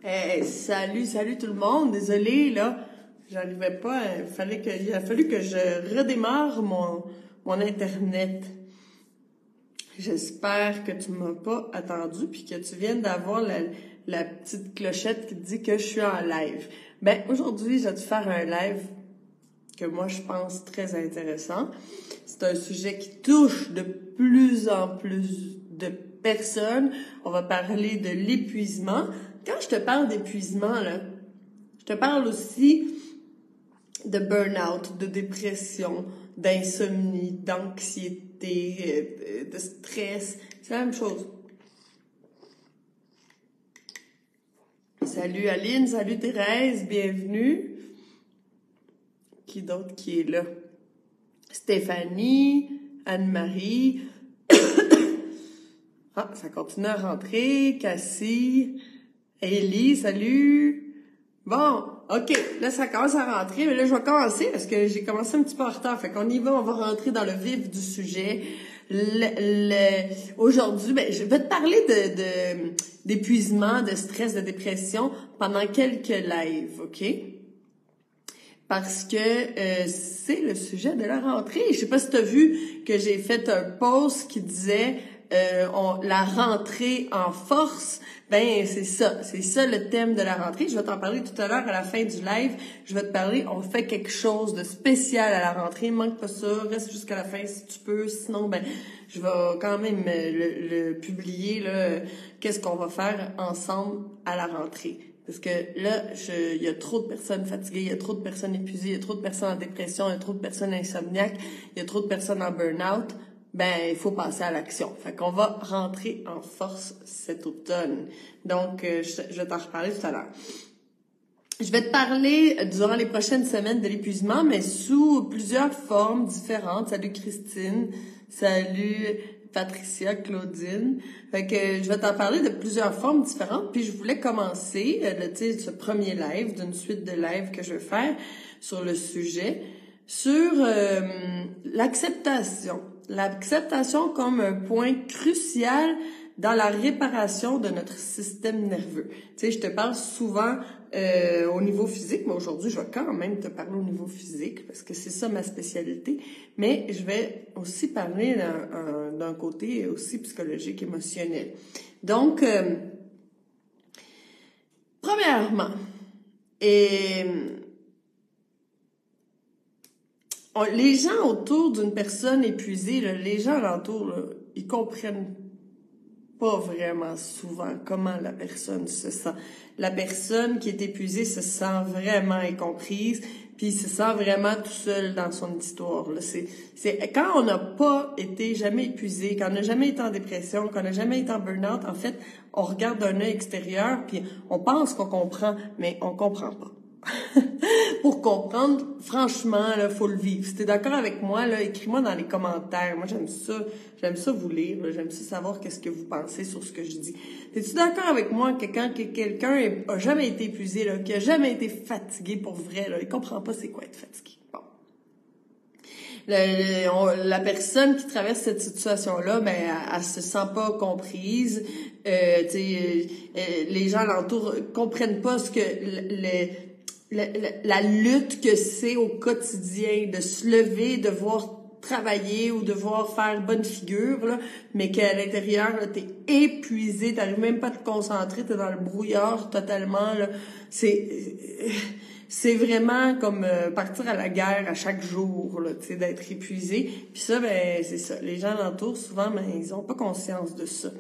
Salut tout le monde. Désolée, là, j'arrivais pas. Il a fallu que je redémarre mon Internet. J'espère que tu m'as pas attendu puis que tu viennes d'avoir la petite clochette qui te dit que je suis en live. Ben, aujourd'hui, je vais te faire un live que moi, je pense très intéressant. C'est un sujet qui touche de plus en plus de personnes. On va parler de l'épuisement. Quand je te parle d'épuisement, là, je te parle aussi de burn-out, de dépression, d'insomnie, d'anxiété, de stress. C'est la même chose. Salut Aline, salut Thérèse, bienvenue. Qui d'autre qui est là? Stéphanie, Anne-Marie. Ah, ça continue à rentrer. Cassie, Ellie, salut. Bon, OK, là, ça commence à rentrer, mais là, je vais commencer parce que j'ai commencé un petit peu en retard. Fait qu'on y va, on va rentrer dans le vif du sujet. Aujourd'hui, ben, je vais te parler d'épuisement, de stress, de dépression pendant quelques lives, OK? Parce que c'est le sujet de la rentrée. Je sais pas si tu as vu que j'ai fait un post qui disait la rentrée en force. Ben c'est ça le thème de la rentrée. Je vais t'en parler tout à l'heure à la fin du live. Je vais te parler, on fait quelque chose de spécial à la rentrée. Manque pas ça, reste jusqu'à la fin si tu peux. Sinon, ben je vais quand même le publier là. Qu'est-ce qu'on va faire ensemble à la rentrée? Parce que là, il y a trop de personnes fatiguées, il y a trop de personnes épuisées, il y a trop de personnes en dépression, il y a trop de personnes insomniaques, il y a trop de personnes en burn-out. Ben, il faut passer à l'action. Fait qu'on va rentrer en force cet automne. Donc, je vais t'en reparler tout à l'heure. Je vais te parler durant les prochaines semaines de l'épuisement, mais sous plusieurs formes différentes. Salut Christine, salut Patricia, Claudine. Fait que je vais t'en parler de plusieurs formes différentes. Puis je voulais commencer ce premier live, d'une suite de lives que je vais faire sur le sujet, sur l'acceptation. L'acceptation comme un point crucial dans la réparation de notre système nerveux. Tu sais, je te parle souvent au niveau physique, mais aujourd'hui, je vais quand même te parler au niveau physique parce que c'est ça ma spécialité. Mais je vais aussi parler d'un côté aussi psychologique, émotionnel. Donc, premièrement, les gens autour d'une personne épuisée, là, les gens alentour, là, ils comprennent pas vraiment souvent comment la personne se sent. La personne qui est épuisée se sent vraiment incomprise, puis se sent vraiment tout seul dans son histoire. Là. C'est quand on n'a pas été jamais épuisé, quand on n'a jamais été en dépression, quand on n'a jamais été en burn-out, en fait, on regarde d'un œil extérieur, puis on pense qu'on comprend, mais on comprend pas. Pour comprendre, franchement, là, faut le vivre. Si t'es d'accord avec moi, là, écris-moi dans les commentaires. Moi, j'aime ça vous lire, là. J'aime ça savoir qu'est-ce que vous pensez sur ce que je dis. Es-tu d'accord avec moi que quand quelqu'un a jamais été épuisé, là, qui a jamais été fatigué pour vrai, là, il comprend pas c'est quoi être fatigué. Bon. La personne qui traverse cette situation-là, ben, elle se sent pas comprise. Les gens alentour comprennent pas ce que la lutte que c'est au quotidien de se lever, de devoir travailler ou devoir faire bonne figure, là, mais qu'à l'intérieur, là, t'es épuisé, t'arrives même pas à te concentrer, t'es dans le brouillard totalement, là. C'est vraiment comme partir à la guerre à chaque jour, là, tu sais, d'être épuisé. Puis ça, ben, c'est ça. Les gens alentour, souvent, ben, ils ont pas conscience de ça.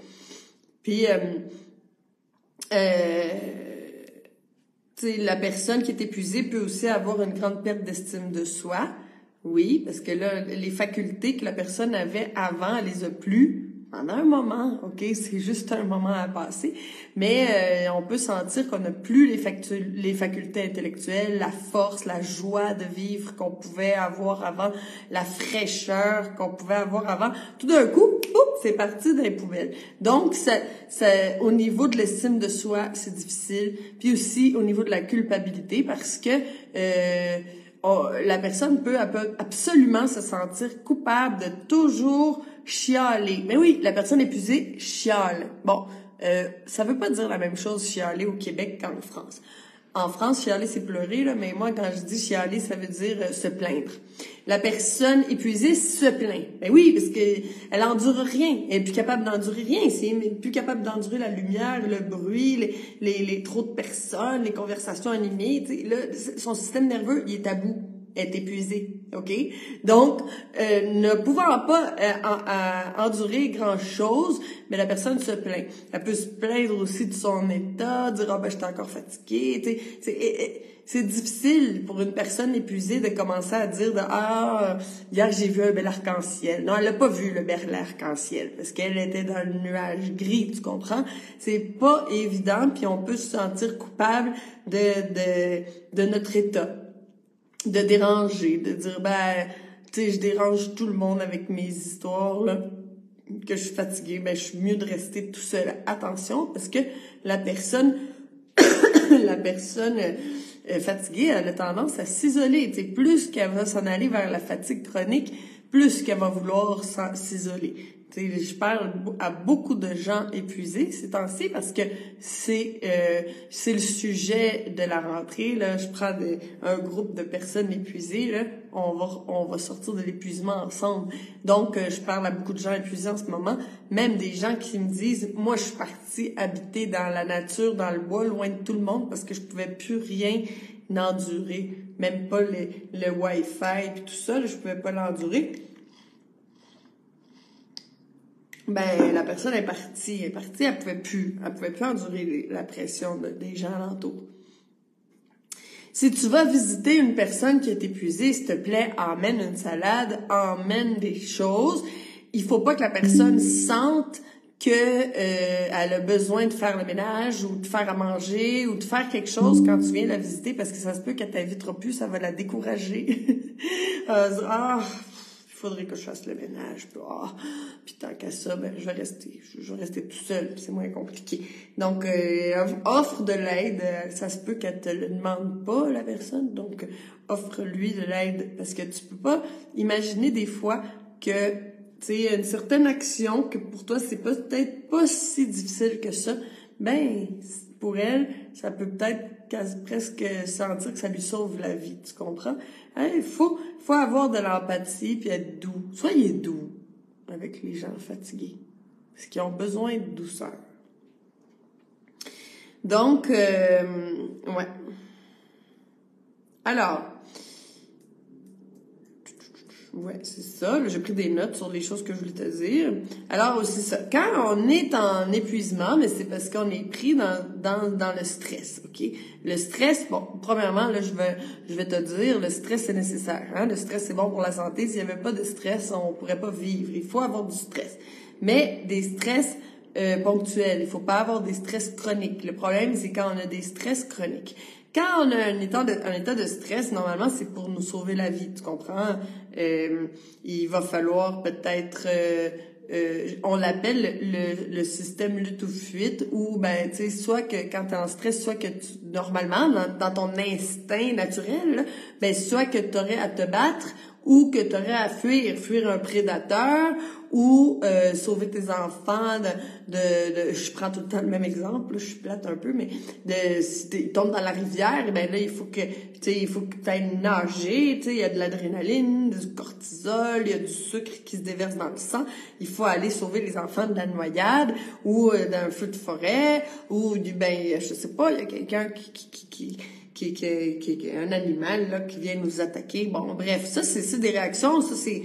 Puis, la personne qui est épuisée peut aussi avoir une grande perte d'estime de soi. Oui, parce que là, les facultés que la personne avait avant, elle les a plus pendant un moment. OK, c'est juste un moment à passer. Mais on peut sentir qu'on n'a plus les facultés intellectuelles, la force, la joie de vivre qu'on pouvait avoir avant, la fraîcheur qu'on pouvait avoir avant. Tout d'un coup, c'est parti dans les poubelles. Donc, au niveau de l'estime de soi, c'est difficile. Puis aussi au niveau de la culpabilité, parce que la personne peut absolument se sentir coupable de toujours chialer. Mais oui, la personne épuisée chiale. Bon, ça veut pas dire la même chose chialer au Québec qu'en France. En France, chialer, c'est pleurer, là, mais moi, quand je dis chialer, ça veut dire se plaindre. La personne épuisée se plaint. Ben oui, parce que elle endure rien. Elle est plus capable d'endurer rien. C'est plus capable d'endurer la lumière, le bruit, les trop de personnes, les conversations animées. Tu sais, là, son système nerveux, il est à bout. Elle est épuisée, OK? Donc, ne pouvant pas endurer grand-chose, mais la personne se plaint. Elle peut se plaindre aussi de son état, dire « Ah, ben, j'étais encore fatiguée. » Tu sais, c'est difficile pour une personne épuisée de commencer à dire « Ah, hier, j'ai vu un bel arc-en-ciel. » Non, elle n'a pas vu le bel arc-en-ciel parce qu'elle était dans le nuage gris, tu comprends? C'est pas évident, puis on peut se sentir coupable de notre état. De déranger, de dire, ben, tu sais, je dérange tout le monde avec mes histoires, là, que je suis fatiguée, ben, je suis mieux de rester tout seul. Attention, parce que la personne fatiguée, elle a tendance à s'isoler, tu sais, plus qu'elle va s'en aller vers la fatigue chronique, plus qu'elle va vouloir s'isoler. Tu sais, je parle à beaucoup de gens épuisés ces temps-ci parce que c'est le sujet de la rentrée, là. Je prends un groupe de personnes épuisées, là. On va sortir de l'épuisement ensemble. Donc, je parle à beaucoup de gens épuisés en ce moment, même des gens qui me disent, moi, je suis partie habiter dans la nature, dans le bois, loin de tout le monde parce que je pouvais plus rien endurer, même pas le Wi-Fi puis tout ça, là, je pouvais pas l'endurer. Ben, la personne est partie, elle pouvait plus endurer la pression des gens alentour. Si tu vas visiter une personne qui est épuisée, s'il te plaît, emmène une salade, emmène des choses. Il faut pas que la personne sente que elle a besoin de faire le ménage ou de faire à manger ou de faire quelque chose quand tu viens la visiter parce que ça se peut qu'elle t'invitera plus, ça va la décourager. Il faudrait que je fasse le ménage. Puis tant qu'à ça, ben je vais rester tout seul, c'est moins compliqué. Donc offre de l'aide, ça se peut qu'elle te le demande pas la personne, donc offre-lui de l'aide parce que tu peux pas imaginer des fois que tu sais une certaine action que pour toi c'est peut-être pas si difficile que ça, ben pour elle, ça peut peut-être presque sentir que ça lui sauve la vie, tu comprends? Il faut avoir de l'empathie puis être doux. Soyez doux avec les gens fatigués, parce qu'ils ont besoin de douceur. Donc, ouais. Alors, ouais, c'est ça. Là, j'ai pris des notes sur les choses que je voulais te dire. Alors, aussi ça. Quand on est en épuisement, mais c'est parce qu'on est pris dans le stress, OK? Le stress, bon, premièrement, là, je vais te dire, le stress, c'est nécessaire, hein? Le stress, c'est bon pour la santé. S'il y avait pas de stress, on pourrait pas vivre. Il faut avoir du stress. Mais des stress ponctuels. Il faut pas avoir des stress chroniques. Le problème, c'est quand on a des stress chroniques. Quand on a un état de stress, normalement, c'est pour nous sauver la vie, tu comprends? Il va falloir peut-être, on l'appelle le système lutte ou fuite, ou ben, tu sais, soit que quand t'es en stress, soit que normalement, dans ton instinct naturel, là, ben, soit que t'aurais à te battre, ou que t'aurais à fuir un prédateur, ou sauver tes enfants je prends tout le temps le même exemple, là, je suis plate un peu, mais si ils tombent dans la rivière, et ben là il faut que t'ailles nager, tu sais, il y a de l'adrénaline, du cortisol, il y a du sucre qui se déverse dans le sang, il faut aller sauver les enfants de la noyade ou d'un feu de forêt ou je sais pas, il y a quelqu'un qui un animal là qui vient nous attaquer. Bon, bref, ça c'est des réactions, ça c'est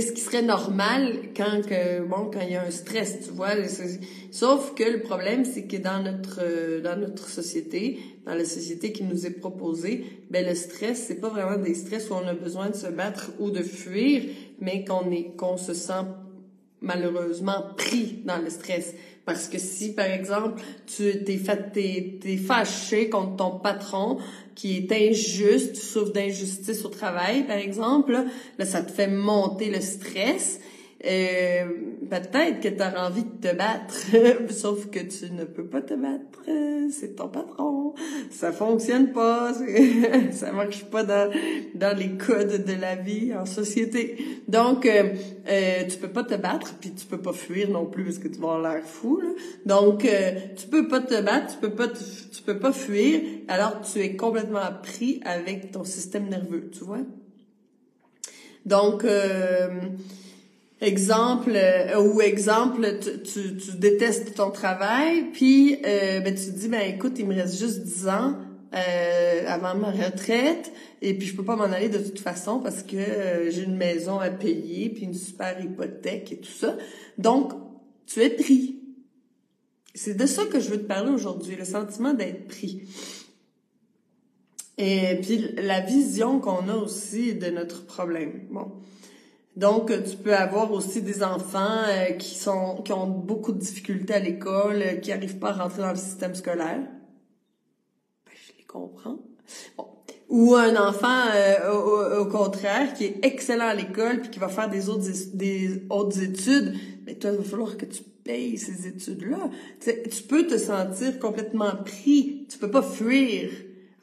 ce qui serait normal quand il y a un stress, tu vois. Sauf que le problème, c'est que dans notre société, dans la société qui nous est proposée, ben le stress, c'est pas vraiment des stress où on a besoin de se battre ou de fuir, mais qu'on se sent malheureusement pris dans le stress. Parce que si, par exemple, t'es fâché contre ton patron qui est injuste, tu souffres d'injustice au travail, par exemple, là, ça te fait monter le stress. Peut-être que tu auras envie de te battre, sauf que tu ne peux pas te battre, c'est ton patron. Ça fonctionne pas, ça marche pas dans les codes de la vie en société. Donc, tu peux pas te battre, puis tu peux pas fuir non plus parce que tu vas avoir l'air fou, là. Donc, tu peux pas te battre, tu peux pas fuir, alors tu es complètement pris avec ton système nerveux, tu vois? Donc, exemple, tu détestes ton travail, puis tu te dis, écoute, il me reste juste 10 ans avant ma retraite, et puis je peux pas m'en aller de toute façon parce que j'ai une maison à payer, puis une super hypothèque et tout ça. Donc, tu es pris. C'est de ça que je veux te parler aujourd'hui, le sentiment d'être pris. Et puis la vision qu'on a aussi de notre problème. Bon. Donc, tu peux avoir aussi des enfants qui ont beaucoup de difficultés à l'école, qui n'arrivent pas à rentrer dans le système scolaire. Je les comprends. Bon. Ou un enfant, au contraire, qui est excellent à l'école puis qui va faire des autres études. Mais toi, il va falloir que tu payes ces études-là. Tu peux te sentir complètement pris. Tu peux pas fuir.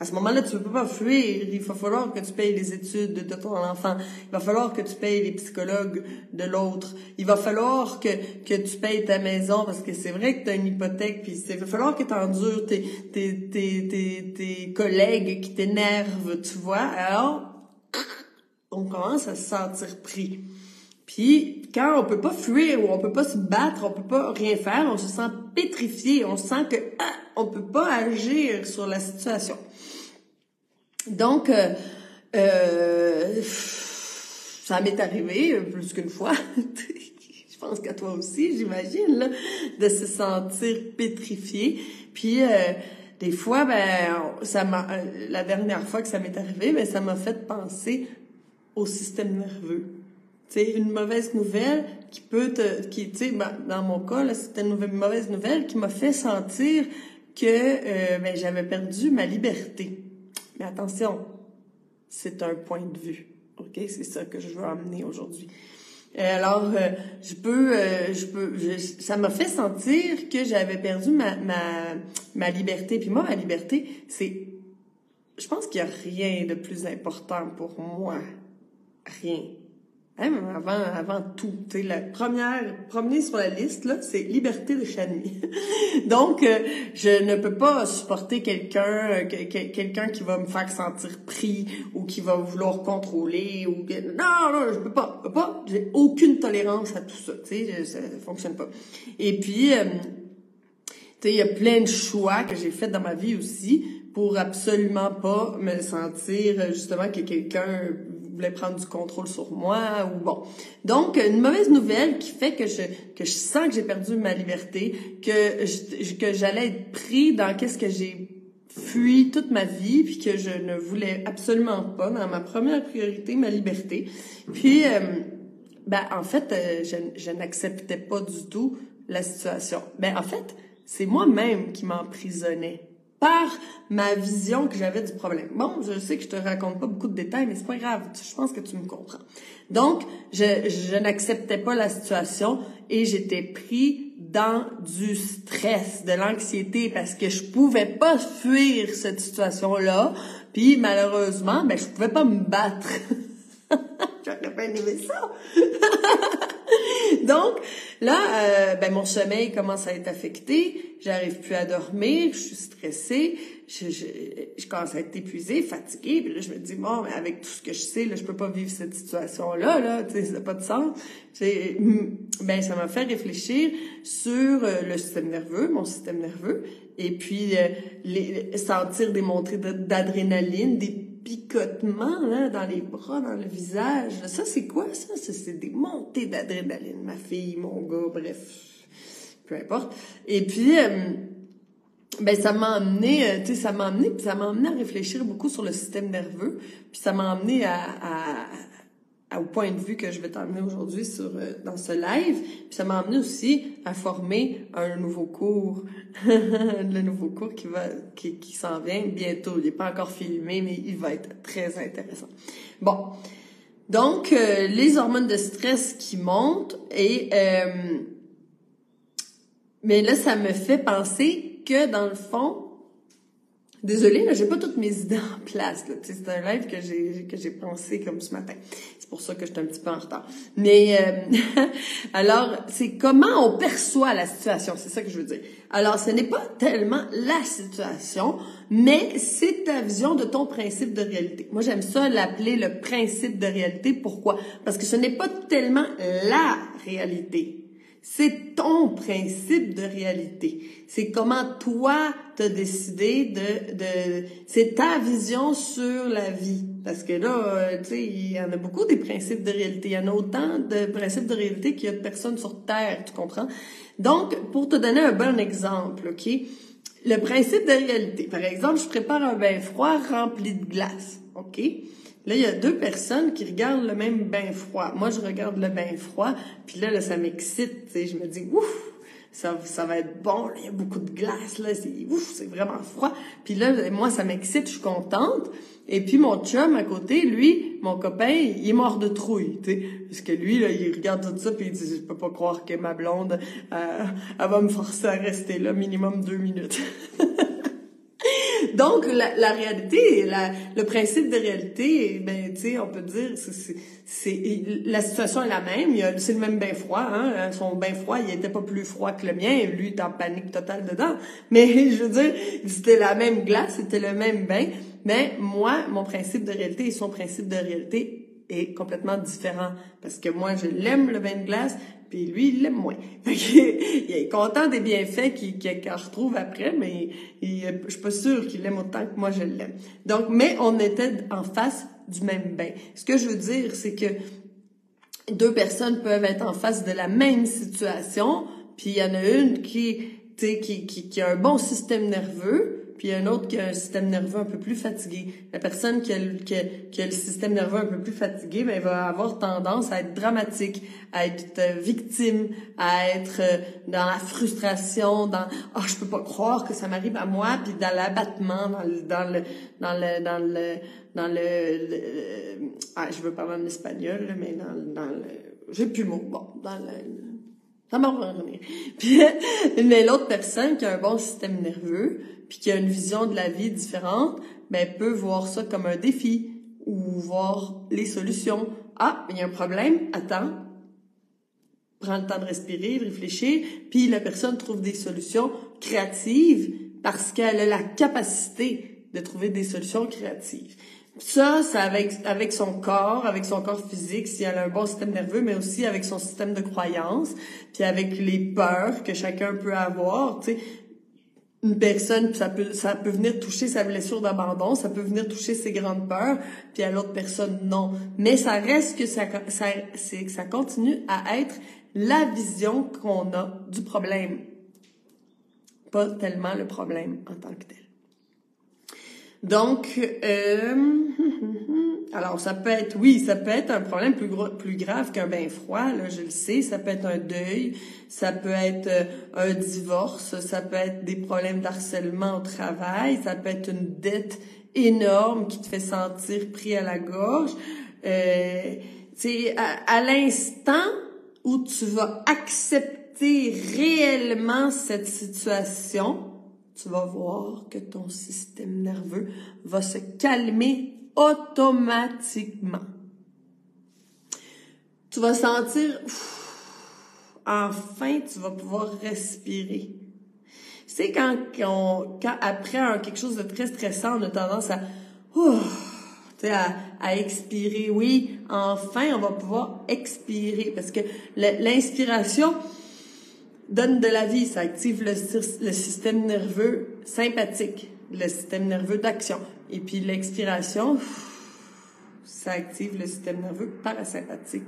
À ce moment-là, tu ne peux pas fuir. Il va falloir que tu payes les études de ton enfant. Il va falloir que tu payes les psychologues de l'autre. Il va falloir que tu payes ta maison parce que c'est vrai que tu as une hypothèque. Puis il va falloir que tu endures tes collègues qui t'énervent, tu vois. Alors, on commence à se sentir pris. Puis, quand on peut pas fuir ou on peut pas se battre, on peut pas rien faire, on se sent pétrifié. On sent que on peut pas agir sur la situation. Donc, ça m'est arrivé plus qu'une fois. Je pense qu'à toi aussi, j'imagine, là, de se sentir pétrifié. Puis, des fois, la dernière fois que ça m'est arrivé, ça m'a fait penser au système nerveux. Tu sais, une mauvaise nouvelle dans mon cas, là, c'était une mauvaise nouvelle qui m'a fait sentir que j'avais perdu ma liberté. Mais attention, c'est un point de vue, ok? C'est ça que je veux amener aujourd'hui. Alors, ça m'a fait sentir que j'avais perdu ma liberté. Puis moi, ma liberté, je pense qu'il y a rien de plus important pour moi. Rien. Même avant tout, tu sais, la premier sur la liste, là, c'est liberté de Chani. Donc, je ne peux pas supporter quelqu'un qui va me faire sentir pris ou qui va vouloir contrôler ou non, je peux pas, j'ai aucune tolérance à tout ça, tu sais, ça fonctionne pas. Et puis, tu sais, il y a plein de choix que j'ai fait dans ma vie aussi pour absolument pas me sentir justement que quelqu'un voulait prendre du contrôle sur moi ou bon. Donc, une mauvaise nouvelle qui fait que je sens que j'ai perdu ma liberté, que j'allais être pris dans qu'est-ce que j'ai fui toute ma vie puis que je ne voulais absolument pas, dans ma première priorité, ma liberté. Puis, en fait, je n'acceptais pas du tout la situation. En fait, c'est moi-même qui m'emprisonnais par ma vision que j'avais du problème. Bon, je sais que je te raconte pas beaucoup de détails, mais c'est pas grave, je pense que tu me comprends. Donc, je n'acceptais pas la situation et j'étais pris dans du stress, de l'anxiété, parce que je pouvais pas fuir cette situation-là, puis malheureusement, je pouvais pas me battre. J'aurais pas aimé ça. Donc, là, mon sommeil commence à être affecté, j'arrive plus à dormir, je suis stressée, je commence à être épuisée, fatiguée, puis là, je me dis, bon, mais avec tout ce que je sais, là, je peux pas vivre cette situation-là, là, tu sais, ça n'a pas de sens. Ça m'a fait réfléchir sur le système nerveux, mon système nerveux, et puis sentir des montées d'adrénaline, des picotements là, dans les bras, dans le visage. Ça, c'est quoi ça? C'est des montées d'adrénaline. Ma fille, mon gars, bref, peu importe. Et puis, ça m'a amené à réfléchir beaucoup sur le système nerveux. Puis ça m'a amené au point de vue que je vais t'emmener aujourd'hui dans ce live. Puis ça m'a amené aussi à former un nouveau cours. Le nouveau cours qui s'en vient bientôt. Il n'est pas encore filmé, mais il va être très intéressant. Bon. Donc, les hormones de stress qui montent et... mais là, ça me fait penser que, dans le fond... Désolée, là, j'ai pas toutes mes idées en place, là. Tu sais, c'est un live que j'ai pensé comme ce matin. C'est pour ça que je suis un petit peu en retard. Mais, alors, c'est comment on perçoit la situation. C'est ça que je veux dire. Alors, ce n'est pas tellement la situation, mais c'est ta vision de ton principe de réalité. Moi, j'aime ça l'appeler le principe de réalité. Pourquoi? Parce que ce n'est pas tellement la réalité. C'est ton principe de réalité. C'est comment toi t'as décidé c'est ta vision sur la vie. Parce que là, tu sais, il y en a beaucoup des principes de réalité. Il y en a autant de principes de réalité qu'il y a de personnes sur Terre, tu comprends? Donc, pour te donner un bon exemple, OK? Le principe de réalité. Par exemple, je prépare un bain froid rempli de glace, OK? Là, il y a deux personnes qui regardent le même bain froid. Moi, je regarde le bain froid, puis là, ça m'excite, tu sais, je me dis, ouf, ça va être bon, là, il y a beaucoup de glace, là, c'est vraiment froid. Puis là, moi, ça m'excite, je suis contente. Et puis, mon chum, à côté, lui, mon copain, il est mort de trouille, tu sais. Parce que lui, là, il regarde tout ça, puis il dit, je peux pas croire que ma blonde, elle va me forcer à rester là minimum 2 minutes. Donc, la réalité, le principe de réalité, ben, tu sais, on peut dire, la situation est la même. C'est le même bain froid, hein. Son bain froid, il était pas plus froid que le mien. Lui, il est en panique totale dedans. Mais, je veux dire, c'était la même glace, c'était le même bain. Mais moi, mon principe de réalité et son principe de réalité est complètement différent. Parce que moi, je l'aime, le bain de glace, puis lui, il l'aime moins. Fait il est content des bienfaits qu'il retrouve après, mais je suis pas sûre qu'il l'aime autant que moi je l'aime. Donc, mais on était en face du même bain. Ce que je veux dire, c'est que deux personnes peuvent être en face de la même situation, puis il y en a une qui a un bon système nerveux, puis il y a un autre qui a un système nerveux un peu plus fatigué. La personne qui a le système nerveux un peu plus fatigué, ben, va avoir tendance à être dramatique, à être victime, à être dans la frustration, dans « je peux pas croire que ça m'arrive à moi », puis dans l'abattement, je veux parler en espagnol, là, mais j'ai plus le mot, ça m'en va revenir. Puis, mais l'autre personne qui a un bon système nerveux, puis qui a une vision de la vie différente, ben, peut voir ça comme un défi ou voir les solutions. Ah, il y a un problème, attends, prends le temps de respirer, de réfléchir, puis la personne trouve des solutions créatives parce qu'elle a la capacité de trouver des solutions créatives. Ça, c'est avec son corps physique, si elle a un bon système nerveux, mais aussi avec son système de croyance, puis avec les peurs que chacun peut avoir, tu sais. Une personne, ça peut venir toucher sa blessure d'abandon, ça peut venir toucher ses grandes peurs, puis à l'autre personne, non. Mais ça reste que ça continue à être la vision qu'on a du problème. Pas tellement le problème en tant que tel. Donc, alors ça peut être un problème plus grave qu'un bain froid, là, je le sais. Ça peut être un deuil, ça peut être un divorce, ça peut être des problèmes d'harcèlement au travail, ça peut être une dette énorme qui te fait sentir pris à la gorge. C'est à l'instant où tu vas accepter réellement cette situation, tu vas voir que ton système nerveux va se calmer automatiquement. Tu vas sentir, enfin, tu vas pouvoir respirer. Tu sais, quand après quelque chose de très stressant, on a tendance à expirer. Oui, enfin, on va pouvoir expirer parce que l'inspiration donne de la vie, ça active le système nerveux sympathique, le système nerveux d'action. Et puis l'expiration, ça active le système nerveux parasympathique,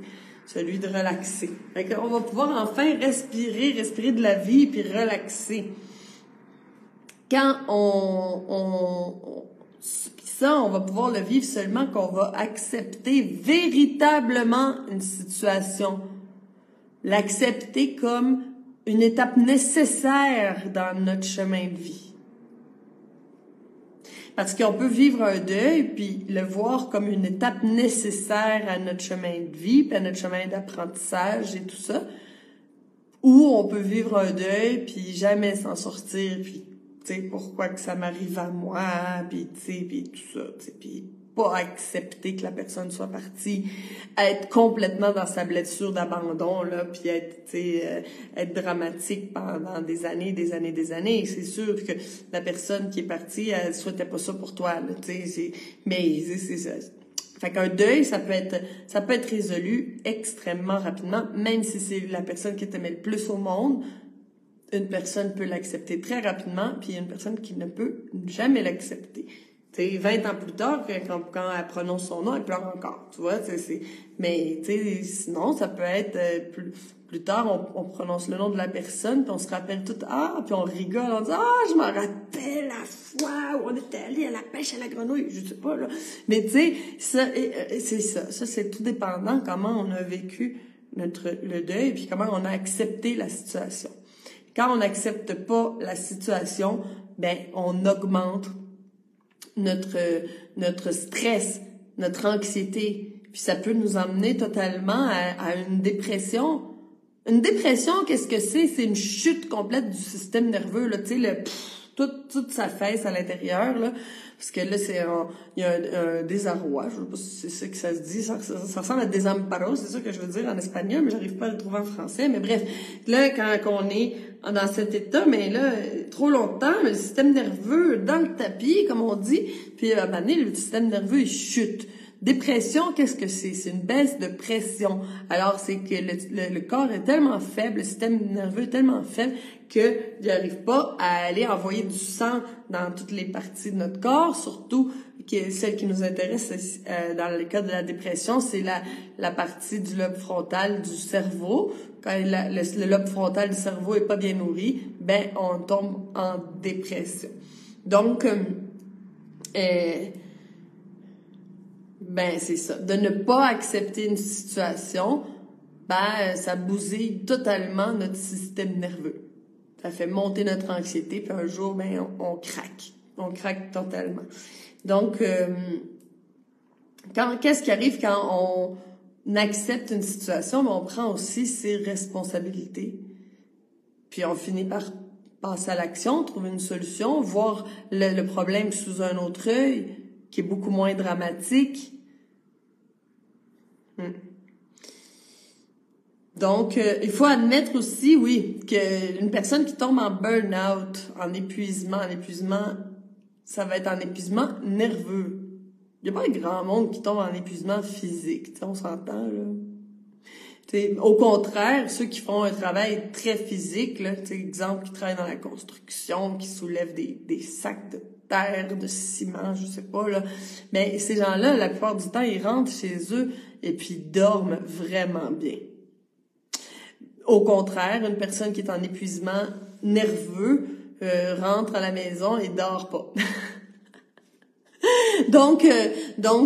celui de relaxer. Fait qu'on va pouvoir enfin respirer de la vie puis relaxer. Quand on va pouvoir le vivre seulement qu'on va accepter véritablement une situation. L'accepter comme une étape nécessaire dans notre chemin de vie. Parce qu'on peut vivre un deuil, puis le voir comme une étape nécessaire à notre chemin de vie, puis à notre chemin d'apprentissage et tout ça. Ou on peut vivre un deuil, puis jamais s'en sortir, puis, tu sais, pourquoi que ça m'arrive à moi, puis, tu sais, puis tout ça, tu sais, puis pas accepter que la personne soit partie, être complètement dans sa blessure d'abandon, là, puis être, tu sais, être dramatique pendant des années. C'est sûr que la personne qui est partie, elle souhaitait pas ça pour toi, là, tu sais, mais c'est ça. Fait qu'un deuil, ça peut être résolu extrêmement rapidement, même si c'est la personne qui t'aimait le plus au monde. Une personne peut l'accepter très rapidement, puis il y a une personne qui ne peut jamais l'accepter. Tu sais, 20 ans plus tard, quand elle prononce son nom, elle pleure encore, tu vois, mais, tu sais, sinon, ça peut être, plus tard, on prononce le nom de la personne, puis on se rappelle tout, puis on rigole, on dit, je me rappelle la fois où on était allé à la pêche à la grenouille, je sais pas, là. Mais, tu sais, ça, c'est ça. Ça, c'est tout dépendant comment on a vécu le deuil, puis comment on a accepté la situation. Quand on n'accepte pas la situation, ben, on augmente notre stress, notre anxiété, puis ça peut nous emmener totalement à une dépression. Une dépression, qu'est-ce que c'est? C'est une chute complète du système nerveux, là, tu sais, toute sa fesse à l'intérieur, là, parce que là, il y a un désarroi, je sais pas si c'est ça que ça se dit, ça ressemble à desamparo, c'est ça que je veux dire en espagnol, mais j'arrive pas à le trouver en français, mais bref, là, quand on est dans cet état, mais là, trop longtemps, le système nerveux dans le tapis, comme on dit, puis à un moment donné, le système nerveux, il chute. Dépression, qu'est-ce que c'est? C'est une baisse de pression. Alors, c'est que le corps est tellement faible, le système nerveux est tellement faible qu'il n'arrive pas à aller envoyer du sang dans toutes les parties de notre corps, surtout celle qui nous intéresse dans le cas de la dépression, c'est la partie du lobe frontal du cerveau. Quand le lobe frontal du cerveau est pas bien nourri, ben on tombe en dépression. Donc, ben c'est ça. De ne pas accepter une situation, ben ça bousille totalement notre système nerveux. Ça fait monter notre anxiété, puis un jour, ben on craque. On craque totalement. Donc, qu'est-ce qui arrive quand on accepte une situation, mais on prend aussi ses responsabilités. Puis on finit par passer à l'action, trouver une solution, voir le problème sous un autre œil, qui est beaucoup moins dramatique. Donc, il faut admettre aussi, oui, qu'une personne qui tombe en burn-out, en épuisement, ça va être en épuisement nerveux. Il n'y a pas grand monde qui tombe en épuisement physique, on s'entend, là. T'sais, au contraire, ceux qui font un travail très physique, là, exemple, qui travaillent dans la construction, qui soulèvent des sacs de terre, de ciment, je sais pas, là. Mais ces gens-là, la plupart du temps, ils rentrent chez eux et puis dorment vraiment bien. Au contraire, une personne qui est en épuisement nerveux rentre à la maison et dort pas. Donc,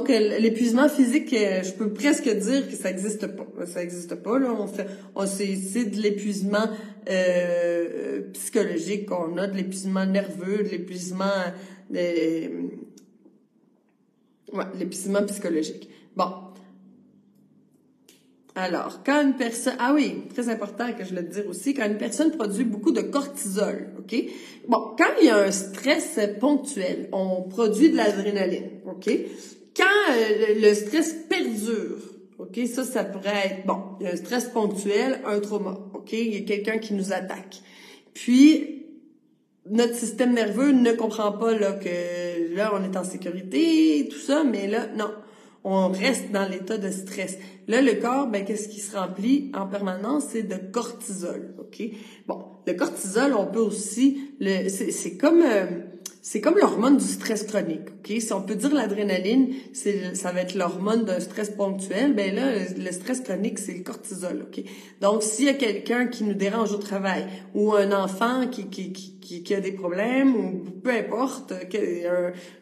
l'épuisement physique, je peux presque dire que ça existe pas. Ça existe pas, là. C'est de l'épuisement psychologique qu'on a, de l'épuisement nerveux, de l'épuisement l'épuisement psychologique. Bon. Alors, quand une personne... Ah oui, très important que je le dise aussi, quand une personne produit beaucoup de cortisol, OK? Bon, quand il y a un stress ponctuel, on produit de l'adrénaline, OK? Quand le stress perdure, OK? Ça pourrait être... Bon, il y a un stress ponctuel, un trauma, OK? Il y a quelqu'un qui nous attaque. Puis, notre système nerveux ne comprend pas là que là, on est en sécurité, tout ça, mais là, non. On reste dans l'état de stress. Là, le corps, ben, qu'est-ce qui se remplit en permanence? C'est de cortisol, OK? Bon, le cortisol, on peut aussi... C'est comme l'hormone du stress chronique, OK? Si on peut dire l'adrénaline, ça va être l'hormone d'un stress ponctuel, ben là, le stress chronique, c'est le cortisol, OK? Donc, s'il y a quelqu'un qui nous dérange au travail, ou un enfant qui a des problèmes, ou peu importe,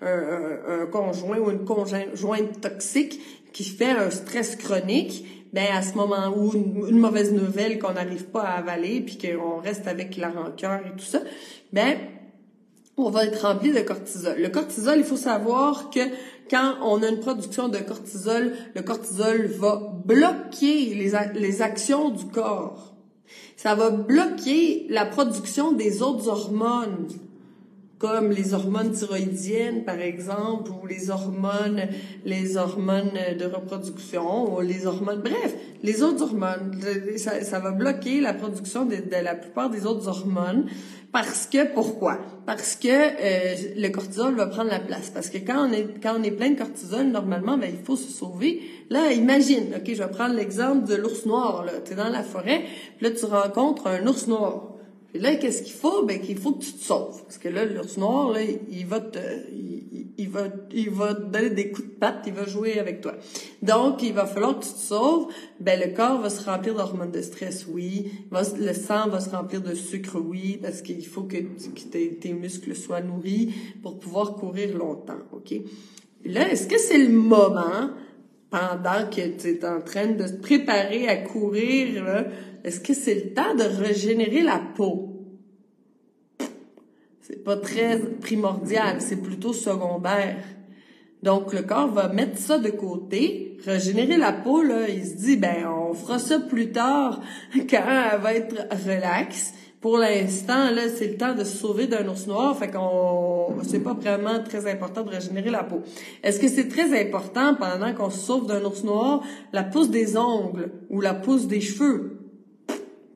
un conjoint ou une conjointe toxique qui fait un stress chronique, ben à ce moment où une mauvaise nouvelle qu'on n'arrive pas à avaler, puis qu'on reste avec la rancœur et tout ça, ben on va être rempli de cortisol. Le cortisol, il faut savoir que quand on a une production de cortisol, le cortisol va bloquer les actions du corps. Ça va bloquer la production des autres hormones, comme les hormones thyroïdiennes, par exemple, ou les hormones de reproduction, ou les hormones, bref, les autres hormones. Ça va bloquer la production de la plupart des autres hormones. Pourquoi? Parce que le cortisol va prendre la place. Parce que quand on est plein de cortisol, normalement, ben il faut se sauver. Là, imagine, ok, je vais prendre l'exemple de l'ours noir. Là, t'es dans la forêt, puis là tu rencontres un ours noir. Puis là, qu'est-ce qu'il faut? Ben qu'il faut que tu te sauves. Parce que là, l'ours noir, là, il va te donner des coups de patte, il va jouer avec toi. Donc, il va falloir que tu te sauves. Ben, le corps va se remplir d'hormones de stress, oui. Le sang va se remplir de sucre, oui, parce qu'il faut que tes muscles soient nourris pour pouvoir courir longtemps, ok? Là, est-ce que c'est le moment, pendant que tu es en train de te préparer à courir, là, est-ce que c'est le temps de régénérer la peau? C'est pas très primordial, c'est plutôt secondaire. Donc, le corps va mettre ça de côté, régénérer la peau, là, il se dit, ben, on fera ça plus tard, quand elle va être relaxe. Pour l'instant, là, c'est le temps de se sauver d'un ours noir, fait c'est pas vraiment très important de régénérer la peau. Est-ce que c'est très important, pendant qu'on se sauve d'un ours noir, la pousse des ongles ou la pousse des cheveux?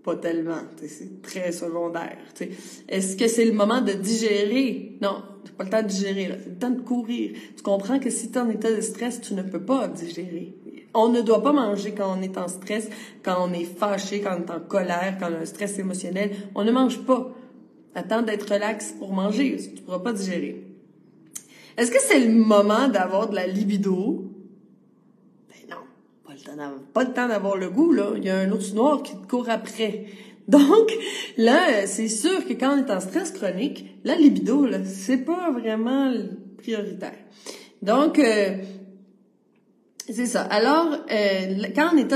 Pas tellement, c'est très secondaire. T'sais. Est-ce que c'est le moment de digérer? Non, c'est pas le temps de digérer, c'est le temps de courir. Tu comprends que si tu es en état de stress, tu ne peux pas digérer. On ne doit pas manger quand on est en stress, quand on est fâché, quand on est en colère, quand on a un stress émotionnel. On ne mange pas. Attends d'être relax pour manger, tu ne pourras pas digérer. Est-ce que c'est le moment d'avoir de la libido? Pas le temps d'avoir le goût, là. Il y a un ours noir qui te court après. Donc, là, c'est sûr que quand on est en stress chronique, la libido, là, c'est pas vraiment prioritaire. Donc, c'est ça. Alors, quand on est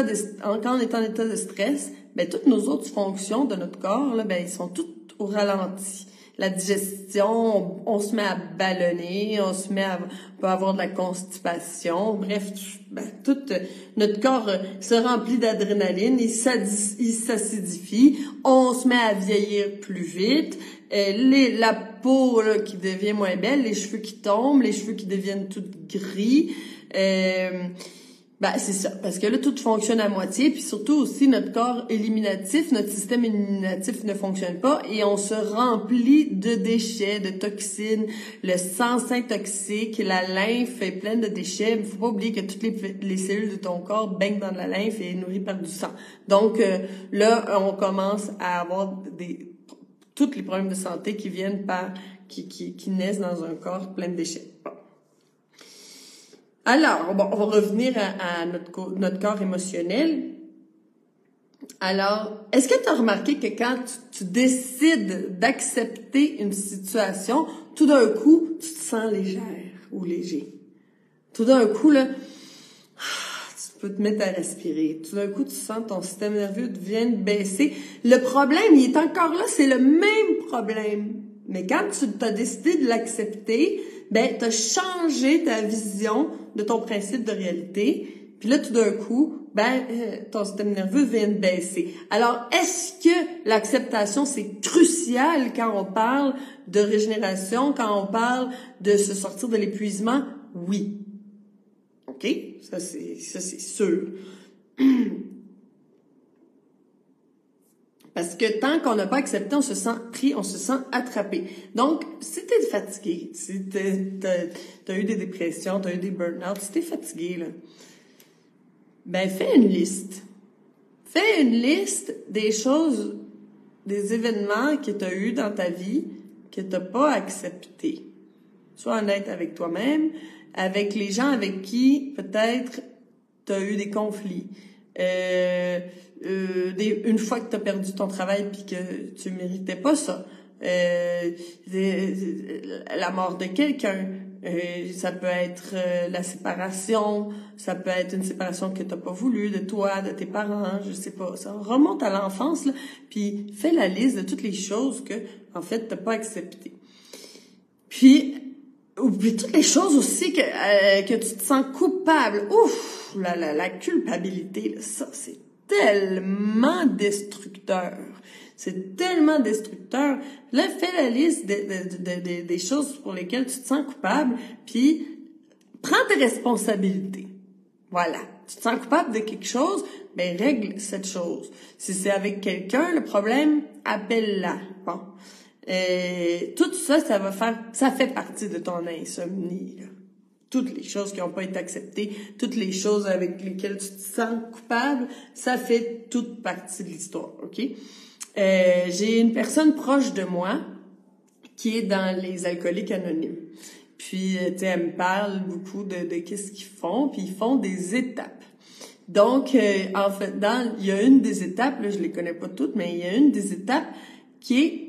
en état de stress, ben, toutes nos autres fonctions de notre corps, là, ben, ils sont toutes au ralenti. La digestion, on se met à ballonner, on peut avoir de la constipation, bref, ben, tout notre corps se remplit d'adrénaline, il s'acidifie, on se met à vieillir plus vite, la peau là, qui devient moins belle, les cheveux qui tombent, les cheveux qui deviennent tout gris, ben, c'est ça, parce que là, tout fonctionne à moitié, puis surtout aussi, notre corps éliminatif, notre système éliminatif ne fonctionne pas, et on se remplit de déchets, de toxines, le sang toxique, la lymphe est pleine de déchets, il faut pas oublier que toutes les cellules de ton corps baignent dans de la lymphe et est nourrie par du sang. Donc, là, on commence à avoir tous les problèmes de santé qui viennent qui naissent dans un corps plein de déchets. Bon. Alors, on va revenir à notre corps émotionnel. Alors, est-ce que tu as remarqué que quand tu décides d'accepter une situation, tout d'un coup, tu te sens légère ou léger? Tout d'un coup, là, tu peux te mettre à respirer. Tout d'un coup, tu sens ton système nerveux vient de baisser. Le problème, il est encore là, c'est le même problème. Mais quand tu as décidé de l'accepter, ben, tu as changé ta vision de ton principe de réalité. Puis là, tout d'un coup, ben, ton système nerveux vient de baisser. Alors, est-ce que l'acceptation, c'est crucial quand on parle de régénération, quand on parle de se sortir de l'épuisement? Oui. OK? Ça, c'est sûr. Parce que tant qu'on n'a pas accepté, on se sent pris, on se sent attrapé. Donc, si t'es fatigué, si t'as eu des dépressions, t'as eu des burn-out, si t'es fatigué, là, ben, fais une liste. Fais une liste des choses, des événements que t'as eu dans ta vie que t'as pas accepté. Sois honnête avec toi-même, avec les gens avec qui, peut-être, t'as eu des conflits. Une fois que tu as perdu ton travail puis que tu méritais pas ça, la mort de quelqu'un, ça peut être la séparation, ça peut être une séparation que t'as pas voulu de toi, de tes parents, je sais pas, ça remonte à l'enfance là, puis fais la liste de toutes les choses que en fait t'as pas acceptées. Puis toutes les choses aussi que tu te sens coupable. Ouf, la culpabilité, là, ça, c'est tellement destructeur. C'est tellement destructeur. Là, fais la liste des choses pour lesquelles tu te sens coupable, puis prends tes responsabilités. Voilà. Tu te sens coupable de quelque chose, ben règle cette chose. Si c'est avec quelqu'un, le problème, appelle-la. Bon. Tout ça, ça fait partie de ton insomnie, là. Toutes les choses qui n'ont pas été acceptées, toutes les choses avec lesquelles tu te sens coupable, ça fait toute partie de l'histoire, OK? J'ai une personne proche de moi qui est dans les alcooliques anonymes. Puis, tu sais, elle me parle beaucoup de qu'est-ce qu'ils font, puis ils font des étapes. Donc, en fait, il y a une des étapes, là, je les connais pas toutes, mais il y a une des étapes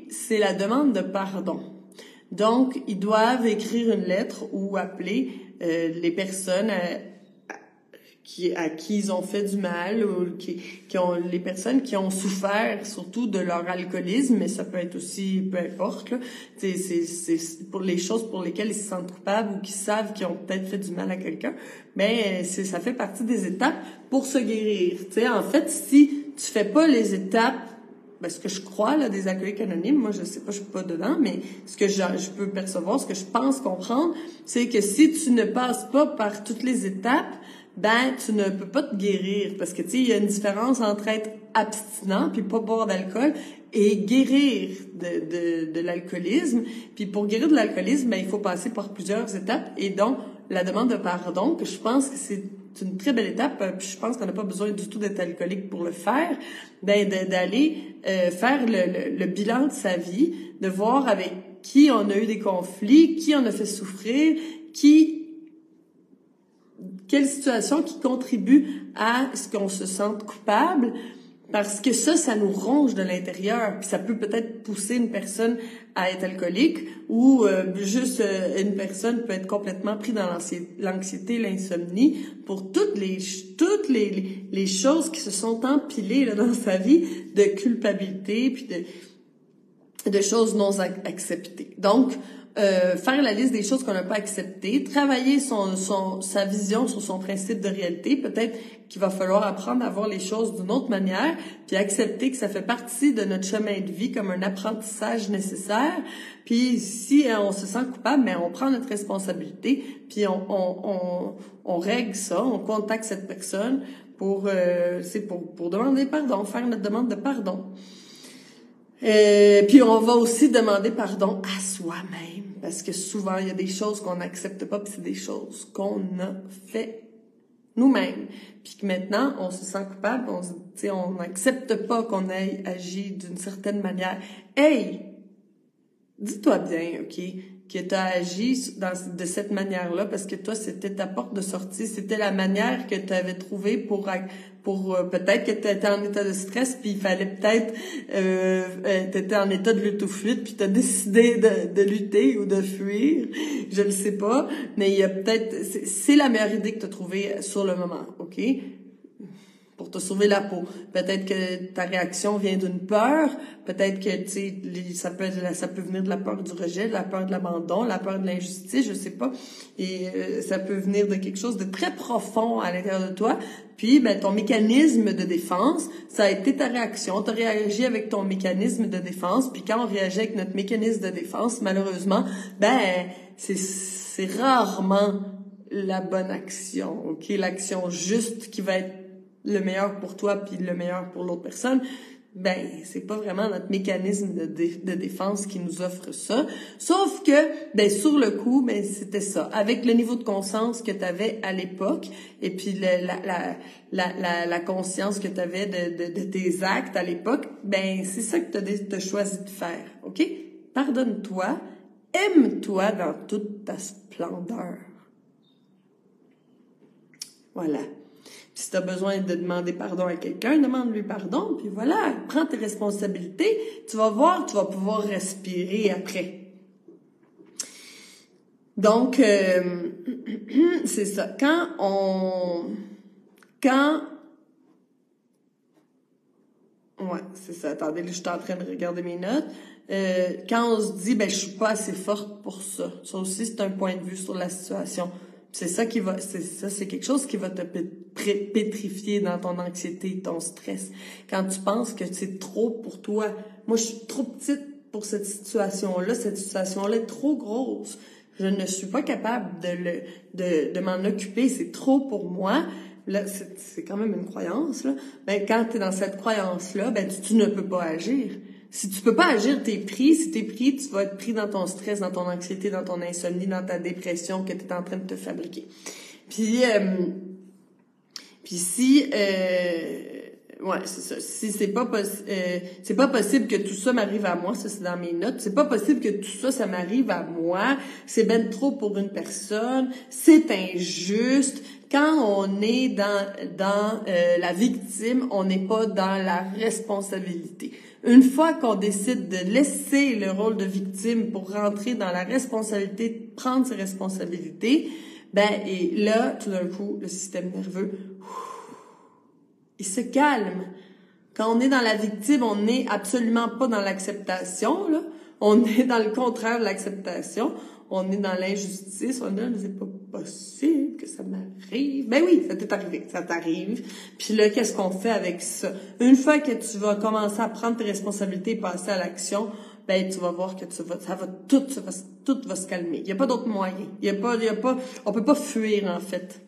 c'est la demande de pardon. Donc, ils doivent écrire une lettre ou appeler les personnes à qui ils ont fait du mal ou les personnes qui ont souffert surtout de leur alcoolisme, mais ça peut être aussi, peu importe, là. C'est pour les choses pour lesquelles ils se sentent coupables ou qui savent qu'ils ont peut-être fait du mal à quelqu'un, mais ça fait partie des étapes pour se guérir. Tu sais, en fait, si tu fais pas les étapes, ce que je crois, là, des alcooliques anonymes, moi, je sais pas, je suis pas dedans, mais ce que je peux percevoir, ce que je pense comprendre, c'est que si tu ne passes pas par toutes les étapes, ben, tu ne peux pas te guérir. Parce que, tu sais, il y a une différence entre être abstinent puis pas boire d'alcool et guérir de l'alcoolisme. Puis pour guérir de l'alcoolisme, ben, il faut passer par plusieurs étapes et donc la demande de pardon, que je pense que c'est une très belle étape, puis je pense qu'on n'a pas besoin du tout d'être alcoolique pour le faire, ben, d'aller faire le bilan de sa vie, de voir avec qui on a eu des conflits, qui on a fait souffrir, quelle situation qui contribue à ce qu'on se sente coupable, parce que ça nous ronge de l'intérieur, puis ça peut peut-être pousser une personne à être alcoolique, ou juste une personne peut être complètement pris dans l'anxiété, l'insomnie, pour toutes les choses qui se sont empilées là, dans sa vie, de culpabilité, puis de choses non acceptées. Donc, faire la liste des choses qu'on n'a pas acceptées, travailler sa vision sur son principe de réalité, peut-être qu'il va falloir apprendre à voir les choses d'une autre manière, puis accepter que ça fait partie de notre chemin de vie comme un apprentissage nécessaire. Puis si on se sent coupable, mais on prend notre responsabilité, puis on règle ça, on contacte cette personne pour demander pardon, faire notre demande de pardon. Puis on va aussi demander pardon à soi-même, parce que souvent il y a des choses qu'on n'accepte pas, puis c'est des choses qu'on a fait nous-mêmes, puis que maintenant on se sent coupable, on n'accepte pas qu'on ait agi d'une certaine manière. Hey, dis-toi bien, ok, que tu as agi de cette manière-là, parce que toi c'était ta porte de sortie, c'était la manière que tu avais trouvée pour peut-être que tu étais en état de stress, puis il fallait peut-être tu étais en état de lutte ou fuite, puis tu as décidé de lutter ou de fuir, je ne sais pas, mais il y a peut-être c'est la meilleure idée que tu as trouvée sur le moment, OK? Pour te sauver la peau. Peut-être que ta réaction vient d'une peur, peut-être que tu sais ça peut venir de la peur du rejet, de la peur de l'abandon, la peur de l'injustice, je sais pas, et ça peut venir de quelque chose de très profond à l'intérieur de toi. Puis ben ton mécanisme de défense, ça a été ta réaction, tu as réagi avec ton mécanisme de défense, puis quand on réagit avec notre mécanisme de défense, malheureusement, ben c'est rarement la bonne action, OK, l'action juste qui va être le meilleur pour toi puis le meilleur pour l'autre personne, ben c'est pas vraiment notre mécanisme de défense qui nous offre ça. Sauf que ben sur le coup, ben c'était ça. Avec le niveau de conscience que tu avais à l'époque et puis la conscience que tu avais de tes actes à l'époque, ben c'est ça que tu as choisi de faire. OK? Pardonne-toi, aime-toi dans toute ta splendeur. Voilà. Si tu as besoin de demander pardon à quelqu'un, demande-lui pardon, puis voilà, prends tes responsabilités, tu vas voir, tu vas pouvoir respirer après. Donc, c'est ça. Ouais, c'est ça. Attendez, là, je suis en train de regarder mes notes. quand on se dit, ben je suis pas assez forte pour ça. Ça aussi, c'est un point de vue sur la situation. C'est quelque chose qui va te pétrifier dans ton anxiété, ton stress. Quand tu penses que c'est trop pour toi. Moi, je suis trop petite pour cette situation-là. Cette situation-là est trop grosse. Je ne suis pas capable de m'en occuper. C'est trop pour moi. Là, c'est quand même une croyance, là. Ben, quand tu es dans cette croyance-là, ben, tu ne peux pas agir. Si tu peux pas agir, t'es pris. Si t'es pris, tu vas être pris dans ton stress, dans ton anxiété, dans ton insomnie, dans ta dépression que t'es en train de te fabriquer. Puis si, ouais, c'est ça. Si c'est pas possible que tout ça m'arrive à moi, ça c'est dans mes notes. C'est pas possible que tout ça, ça m'arrive à moi. C'est ben trop pour une personne. C'est injuste. Quand on est dans la victime, on n'est pas dans la responsabilité. Une fois qu'on décide de laisser le rôle de victime pour rentrer dans la responsabilité, de prendre ses responsabilités, ben et là, tout d'un coup, le système nerveux, il se calme. Quand on est dans la victime, on n'est absolument pas dans l'acceptation, là. On est dans le contraire de l'acceptation. On est dans l'injustice, on est, c'est pas possible que ça m'arrive. Ben oui, ça t'est arrivé, ça t'arrive. Puis là, qu'est-ce qu'on fait avec ça? Une fois que tu vas commencer à prendre tes responsabilités et passer à l'action, ben tu vas voir que tout va se calmer. Il y a pas d'autre moyen. On peut pas fuir en fait.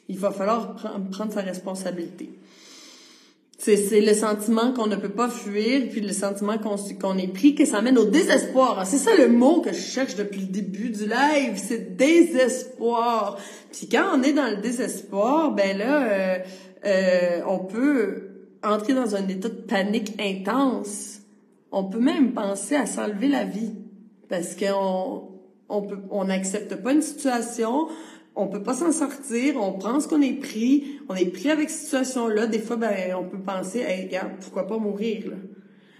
Il va falloir prendre sa responsabilité. C'est le sentiment qu'on ne peut pas fuir, puis le sentiment qu'on est pris, que ça amène au désespoir. C'est ça le mot que je cherche depuis le début du live, c'est désespoir. Puis quand on est dans le désespoir, ben là, on peut entrer dans un état de panique intense. On peut même penser à s'enlever la vie, parce on n'accepte pas une situation. On peut pas s'en sortir, on prend ce qu'on est pris avec cette situation-là. Des fois, ben, on peut penser, hey, regarde, pourquoi pas mourir, là.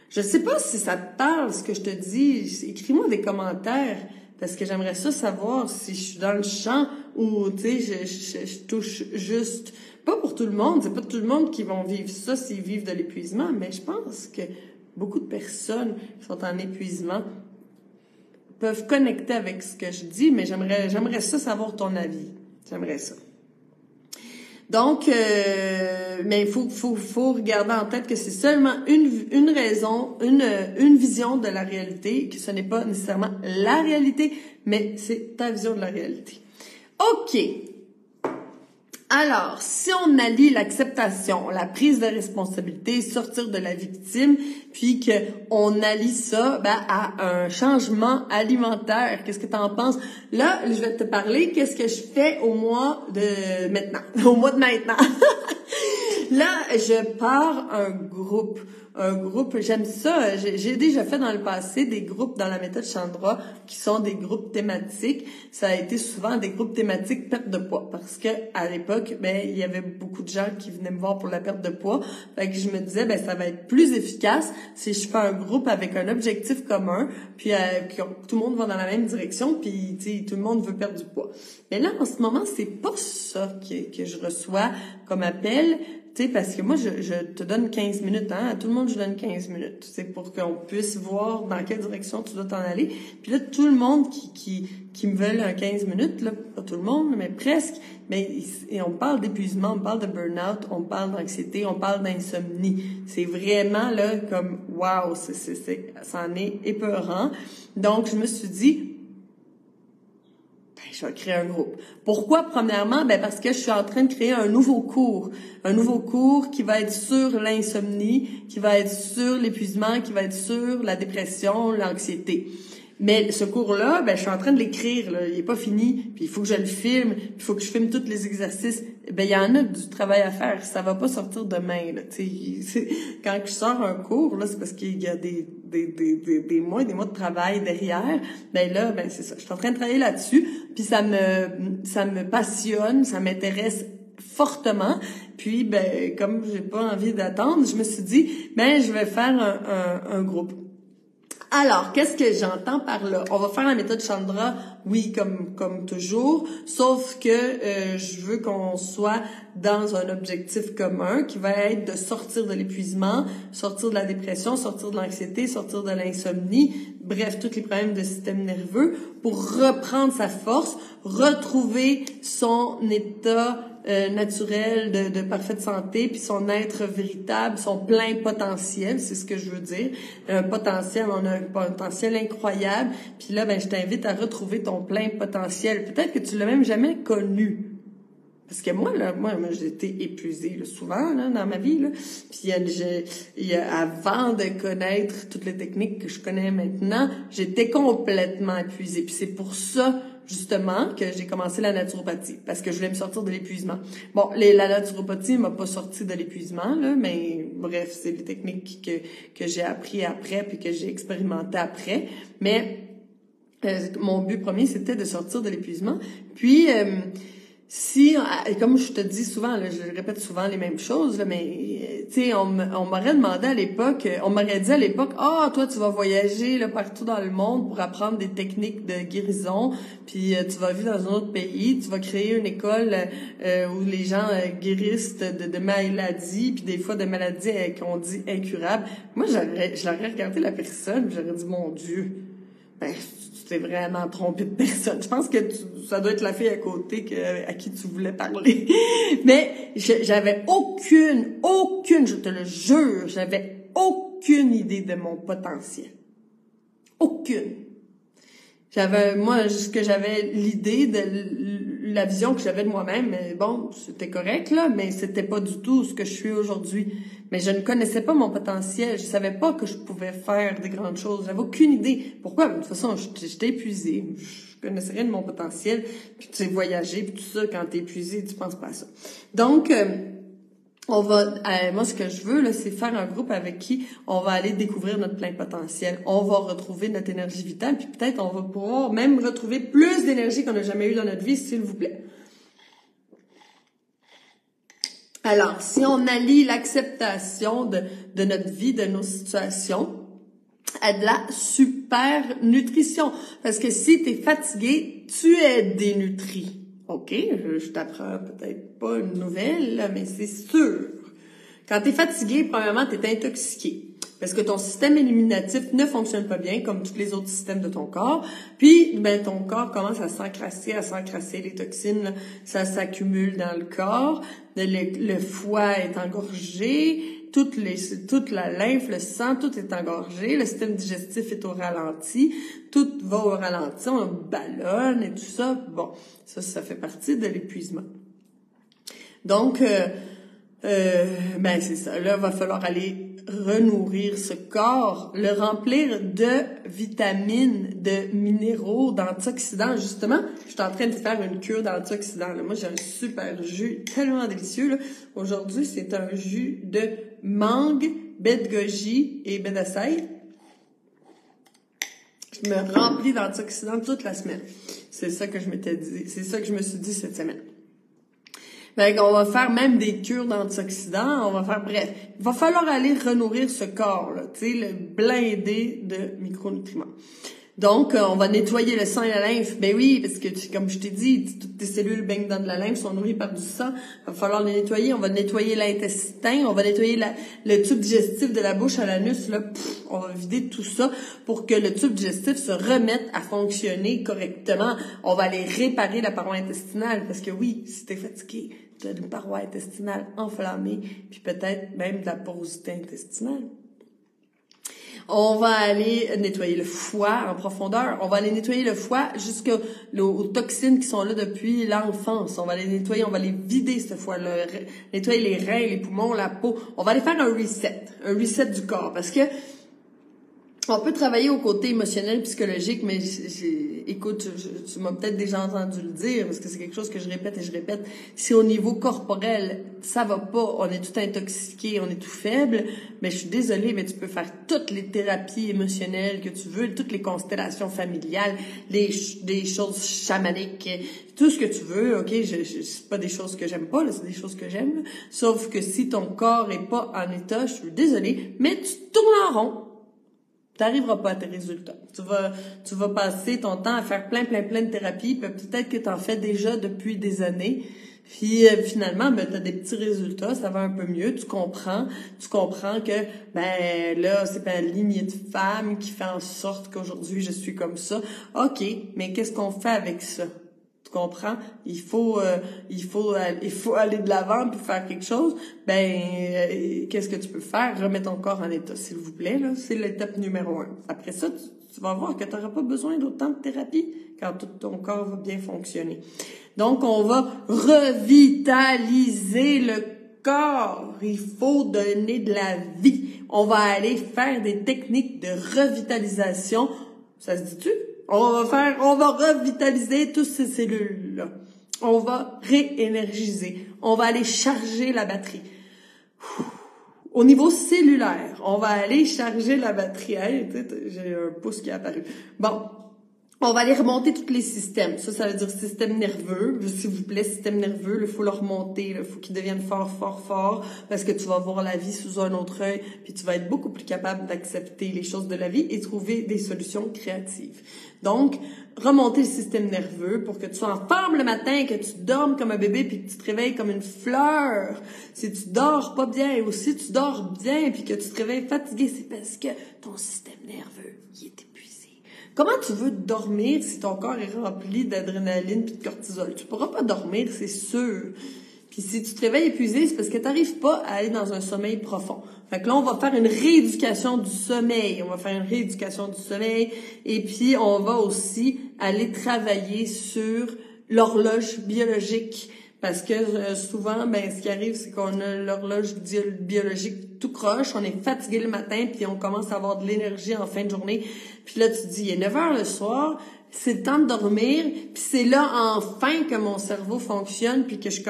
Je sais pas si ça te parle, ce que je te dis. Écris-moi des commentaires, parce que j'aimerais ça savoir si je suis dans le champ ou, tu sais, je touche juste. Pas pour tout le monde, c'est pas tout le monde qui vont vivre ça s'ils vivent de l'épuisement, mais je pense que beaucoup de personnes qui sont en épuisement peuvent connecter avec ce que je dis, mais j'aimerais ça savoir ton avis. J'aimerais ça. Donc, mais il faut regarder en tête que c'est seulement une raison, une vision de la réalité, que ce n'est pas nécessairement la réalité, mais c'est ta vision de la réalité. OK. Alors, si on allie l'acceptation, la prise de responsabilité, sortir de la victime, puis que on allie ça à un changement alimentaire, qu'est-ce que tu en penses? Là, je vais te parler qu'est-ce que je fais au mois de maintenant. Là, je pars un groupe, j'aime ça. J'ai déjà fait dans le passé des groupes dans la méthode Chandra qui sont des groupes thématiques. Ça a été souvent des groupes thématiques perte de poids parce que à l'époque, il y avait beaucoup de gens qui venaient me voir pour la perte de poids. Fait que je me disais, ça va être plus efficace si je fais un groupe avec un objectif commun, puis tout le monde va dans la même direction, puis tout le monde veut perdre du poids. Mais là, en ce moment, c'est pas ça que je reçois comme appel. Tu sais, parce que moi, je te donne 15 minutes, hein. À tout le monde, je donne 15 minutes. C'est pour qu'on puisse voir dans quelle direction tu dois t'en aller. Puis là, tout le monde qui me veulent un 15 minutes, là, pas tout le monde, mais presque, et on parle d'épuisement, on parle de burn-out, on parle d'anxiété, on parle d'insomnie. C'est vraiment, là, comme, wow, ça en est épeurant. Donc, je me suis dit, je vais créer un groupe. Pourquoi? Premièrement, parce que je suis en train de créer un nouveau cours qui va être sur l'insomnie, qui va être sur l'épuisement, qui va être sur la dépression, l'anxiété. Mais ce cours-là, je suis en train de l'écrire, là, il est pas fini, puis il faut que je le filme, puis il faut que je filme tous les exercices. Il y en a du travail à faire, ça va pas sortir demain, là, tu sais. Quand je sors un cours, là, c'est parce qu'il y a des mois et des mois de travail derrière. Là, c'est ça. Je suis en train de travailler là-dessus, puis ça me passionne, ça m'intéresse fortement. Puis, comme j'ai pas envie d'attendre, je me suis dit, je vais faire un groupe. Alors, qu'est-ce que j'entends par là? On va faire la méthode Chandra, oui, comme toujours, sauf que je veux qu'on soit dans un objectif commun qui va être de sortir de l'épuisement, sortir de la dépression, sortir de l'anxiété, sortir de l'insomnie, bref, tous les problèmes de système nerveux pour reprendre sa force, retrouver son état naturel de parfaite santé, puis son être véritable, son plein potentiel, c'est ce que je veux dire. On a un potentiel incroyable, puis là, je t'invite à retrouver ton plein potentiel. Peut-être que tu l'as même jamais connu. Parce que moi, j'ai été épuisée là, souvent là, dans ma vie. Là. Puis avant de connaître toutes les techniques que je connais maintenant, j'étais complètement épuisée. Puis c'est pour ça, justement, que j'ai commencé la naturopathie. Parce que je voulais me sortir de l'épuisement. Bon, la naturopathie m'a pas sorti de l'épuisement, là, mais bref, c'est les techniques que j'ai appris après puis que j'ai expérimenté après. Mais mon but premier, c'était de sortir de l'épuisement. Puis... si, comme je te dis souvent, là, je répète souvent les mêmes choses, là, mais tu sais, on m'aurait demandé à l'époque, on m'aurait dit à l'époque, toi tu vas voyager là partout dans le monde pour apprendre des techniques de guérison, puis tu vas vivre dans un autre pays, tu vas créer une école où les gens guérissent de maladies, puis des fois de maladies qu'on dit incurables. Moi, je l'aurais regardé la personne, puis j'aurais dit mon Dieu, tu t'es vraiment trompé de personne. Je pense que ça doit être la fille à côté à qui tu voulais parler. Mais j'avais aucune, je te le jure, j'avais aucune idée de mon potentiel. Aucune. J'avais l'idée de la vision que j'avais de moi-même, mais bon, c'était correct, là, mais c'était pas du tout ce que je suis aujourd'hui. Mais je ne connaissais pas mon potentiel, je savais pas que je pouvais faire des grandes choses, j'avais aucune idée. Pourquoi? De toute façon, j'étais épuisée, je connaissais rien de mon potentiel, puis tu sais, voyager, puis tout ça, quand t'es épuisé, tu penses pas à ça. Donc, moi, ce que je veux, là, c'est faire un groupe avec qui on va aller découvrir notre plein potentiel. On va retrouver notre énergie vitale, puis peut-être on va pouvoir même retrouver plus d'énergie qu'on n'a jamais eu dans notre vie, s'il vous plaît. Alors, si on allie l'acceptation de notre vie, de nos situations, à de la super nutrition. Parce que si t'es fatigué, tu es dénutri. OK, je t'apprends peut-être pas une nouvelle, là, mais c'est sûr. Quand t'es fatigué, premièrement, t'es intoxiqué. Parce que ton système éliminatif ne fonctionne pas bien, comme tous les autres systèmes de ton corps. Puis, ton corps commence à s'encrasser, les toxines, là, ça s'accumule dans le corps. Le foie est engorgé, toute la lymphe, le sang, tout est engorgé, le système digestif est au ralenti, tout va au ralenti, on ballonne et tout ça. Bon, ça fait partie de l'épuisement. Donc, c'est ça. Là, il va falloir aller renourrir ce corps, le remplir de vitamines, de minéraux, d'antioxydants. Justement, je suis en train de faire une cure d'antioxydants. Moi, j'ai un super jus tellement délicieux. Là. Aujourd'hui, c'est un jus de mangue, baie de goji et baie d'açaï. Je me remplis d'antioxydants toute la semaine. C'est ça que je m'étais dit. C'est ça que je me suis dit cette semaine. On va faire même des cures d'antioxydants, bref. Il va falloir aller renourrir ce corps, là, tu sais, le blinder de micronutriments. Donc, on va nettoyer le sang et la lymphe. Oui, parce que, comme je t'ai dit, toutes tes cellules baignent dans de la lymphe, sont nourries par du sang. Il va falloir les nettoyer. On va nettoyer l'intestin. On va nettoyer le tube digestif de la bouche à l'anus. Là, on va vider tout ça pour que le tube digestif se remette à fonctionner correctement. On va aller réparer la paroi intestinale. Parce que oui, si t'es fatigué, tu as une paroi intestinale enflammée, puis peut-être même de la porosité intestinale. On va aller nettoyer le foie en profondeur. On va aller nettoyer le foie jusqu'aux toxines qui sont là depuis l'enfance. On va les nettoyer, on va les vider ce foie-là, nettoyer les reins, les poumons, la peau. On va aller faire un reset du corps parce que on peut travailler au côté émotionnel, psychologique, mais écoute, tu m'as peut-être déjà entendu le dire, parce que c'est quelque chose que je répète et je répète. Si au niveau corporel, ça va pas, on est tout intoxiqué, on est tout faible, mais je suis désolée, mais tu peux faire toutes les thérapies émotionnelles que tu veux, toutes les constellations familiales, des choses chamaniques, tout ce que tu veux, ok? C'est pas des choses que j'aime pas, là, c'est des choses que j'aime. Sauf que si ton corps est pas en état, je suis désolée, mais tu tournes en rond. t'arriveras pas à tes résultats. Tu vas passer ton temps à faire plein de thérapies, puis peut-être que t'en fais déjà depuis des années. Puis finalement, ben t'as des petits résultats, ça va un peu mieux, tu comprends que ben là, c'est pas la lignée de femmes qui fait en sorte qu'aujourd'hui je suis comme ça. OK, mais qu'est-ce qu'on fait avec ça? Tu comprends? Il faut aller de l'avant puis faire quelque chose. Qu'est-ce que tu peux faire? Remets ton corps en état, s'il vous plaît, là. C'est l'étape numéro 1. Après ça, tu vas voir que tu n'auras pas besoin d'autant de thérapie quand tout ton corps va bien fonctionner. Donc, on va revitaliser le corps. Il faut donner de la vie. On va aller faire des techniques de revitalisation. Ça se dit-tu? On va revitaliser toutes ces cellules-là. On va réénergiser. On va aller charger la batterie. Au niveau cellulaire, on va aller charger la batterie. Hey, j'ai un pouce qui est apparu. Bon. On va aller remonter tous les systèmes. Ça veut dire système nerveux. S'il vous plaît, système nerveux, il faut le remonter. Il faut qu'il devienne fort, parce que tu vas voir la vie sous un autre œil, puis tu vas être beaucoup plus capable d'accepter les choses de la vie et trouver des solutions créatives. Donc, remonter le système nerveux pour que tu sois en forme le matin, que tu dormes comme un bébé, puis que tu te réveilles comme une fleur. Si tu dors pas bien, ou si tu dors bien, puis que tu te réveilles fatigué, c'est parce que ton système nerveux, il est épuisé. Comment tu veux dormir si ton corps est rempli d'adrénaline puis de cortisol? Tu pourras pas dormir, c'est sûr. Puis si tu te réveilles épuisé, c'est parce que tu n'arrives pas à aller dans un sommeil profond. Fait que là, on va faire une rééducation du sommeil. Et puis, on va aussi aller travailler sur l'horloge biologique. Parce que souvent, ce qui arrive, c'est qu'on a l'horloge biologique tout croche, on est fatigué le matin, puis on commence à avoir de l'énergie en fin de journée. Puis là, tu te dis, il est 9h le soir, c'est le temps de dormir, puis c'est là enfin que mon cerveau fonctionne, puis que je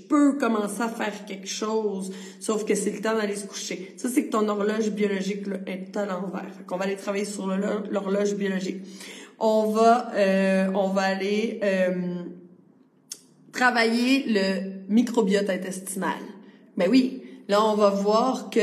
peux commencer à faire quelque chose, sauf que c'est le temps d'aller se coucher. Ça, c'est que ton horloge biologique là, est à l'envers. Fait qu'on va aller travailler sur l'horloge biologique. On va aller travailler le microbiote intestinal. Ben oui, là on va voir que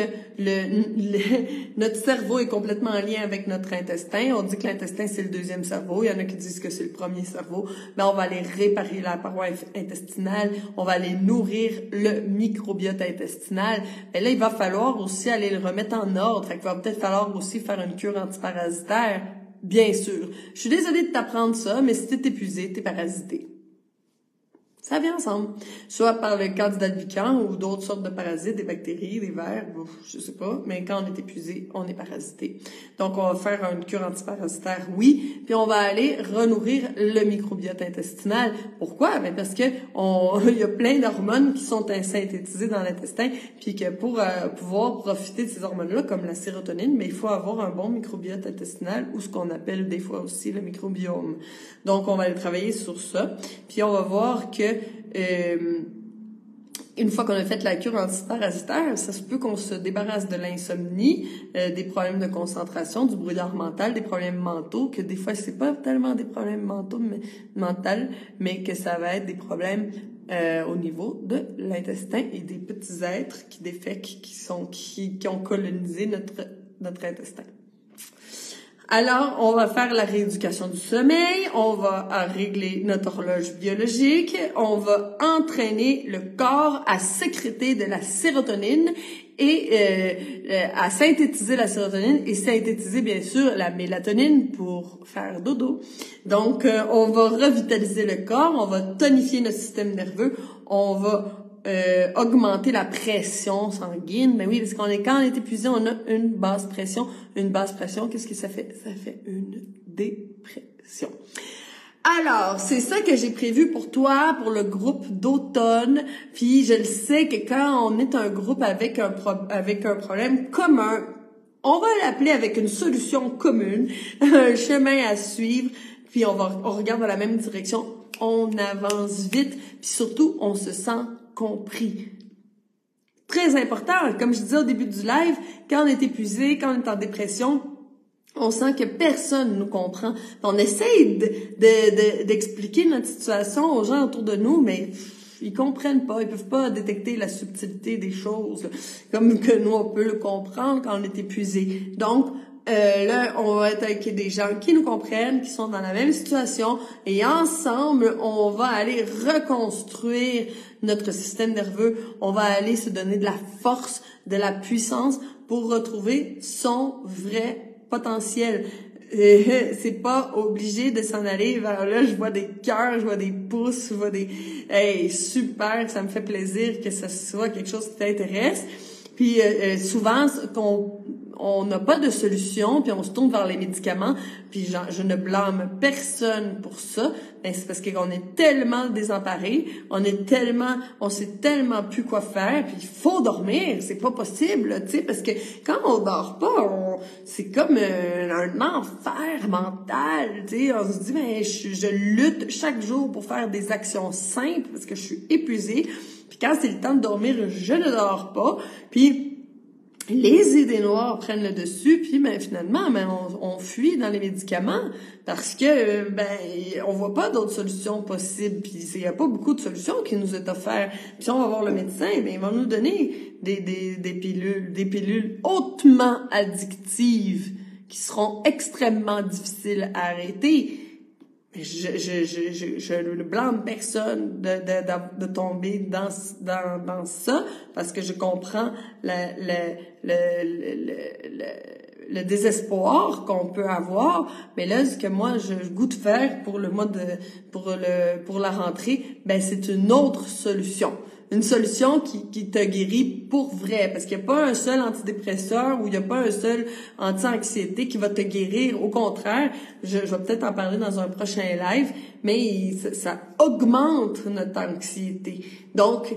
notre cerveau est complètement en lien avec notre intestin. On dit que l'intestin c'est le deuxième cerveau. Il y en a qui disent que c'est le premier cerveau. Ben on va aller réparer la paroi intestinale. On va aller nourrir le microbiote intestinal. Ben là il va falloir aussi aller le remettre en ordre. Fait qu'il va peut-être falloir aussi faire une cure antiparasitaire. Bien sûr. Je suis désolée de t'apprendre ça, mais si t'es épuisé, t'es parasité. Ça vient ensemble. Soit par le candida albicans ou d'autres sortes de parasites, des bactéries, des vers, je sais pas. Mais quand on est épuisé, on est parasité. Donc, on va faire une cure antiparasitaire, oui. Puis, on va aller renourrir le microbiote intestinal. Pourquoi? Ben parce que il y a plein d'hormones qui sont synthétisées dans l'intestin. Puis que pour pouvoir profiter de ces hormones-là, comme la sérotonine, mais il faut avoir un bon microbiote intestinal ou ce qu'on appelle des fois aussi le microbiome. Donc, on va aller travailler sur ça. Puis, on va voir que une fois qu'on a fait la cure antiparasitaire, ça se peut qu'on se débarrasse de l'insomnie, des problèmes de concentration, du brouillard mental, des problèmes mentaux, que des fois c'est pas tellement des problèmes mentaux, mais que ça va être des problèmes au niveau de l'intestin et des petits êtres qui défèquent, qui ont colonisé notre intestin. Alors, on va faire la rééducation du sommeil, on va régler notre horloge biologique, on va entraîner le corps à sécréter de la sérotonine et à synthétiser la sérotonine et synthétiser bien sûr la mélatonine pour faire dodo. Donc, on va revitaliser le corps, on va tonifier notre système nerveux, on va augmenter la pression sanguine. Mais oui, parce quand on est épuisé, on a une basse pression. Une basse pression, qu'est-ce que ça fait? Ça fait une dépression. Alors, c'est ça que j'ai prévu pour toi, pour le groupe d'automne. Puis, je le sais que quand on est un groupe avec un problème commun, on va l'appeler avec une solution commune, un chemin à suivre. Puis, on regarde dans la même direction. On avance vite. Puis surtout, on se sent compris. Très important, comme je disais au début du live, quand on est épuisé, quand on est en dépression, on sent que personne nous comprend. On essaye d'expliquer notre situation aux gens autour de nous, mais ils comprennent pas, ils peuvent pas détecter la subtilité des choses, comme que nous on peut le comprendre quand on est épuisé. Donc, là, on va être avec des gens qui nous comprennent, qui sont dans la même situation, et ensemble, on va aller reconstruire notre système nerveux. On va aller se donner de la force, de la puissance pour retrouver son vrai potentiel. C'est pas obligé de s'en aller vers là. Je vois des cœurs, je vois des pouces, je vois des... Hey, super, ça me fait plaisir que ça soit quelque chose qui t'intéresse. Puis souvent, on n'a pas de solution, puis on se tourne vers les médicaments, puis je ne blâme personne pour ça, mais c'est parce qu'on est tellement désemparés, on sait tellement plus quoi faire, puis il faut dormir, c'est pas possible, tu sais, parce que quand on dort pas, c'est comme un enfer mental, tu sais, on se dit, mais je lutte chaque jour pour faire des actions simples, parce que je suis épuisée, puis quand c'est le temps de dormir, je ne dors pas, puis les idées noires prennent le dessus, puis finalement, on fuit dans les médicaments parce que on voit pas d'autres solutions possibles, puis il y a pas beaucoup de solutions qui nous est offertes. Puis si on va voir le médecin, il va nous donner des pilules hautement addictives qui seront extrêmement difficiles à arrêter. Je ne blâme personne de tomber dans ça parce que je comprends le désespoir qu'on peut avoir, mais là ce que moi je goûte faire pour le mois pour la rentrée, c'est une autre solution. Une solution qui te guérit pour vrai, parce qu'il n'y a pas un seul antidépresseur ou il n'y a pas un seul anti-anxiété qui va te guérir. Au contraire, je vais peut-être en parler dans un prochain live, mais ça augmente notre anxiété. Donc,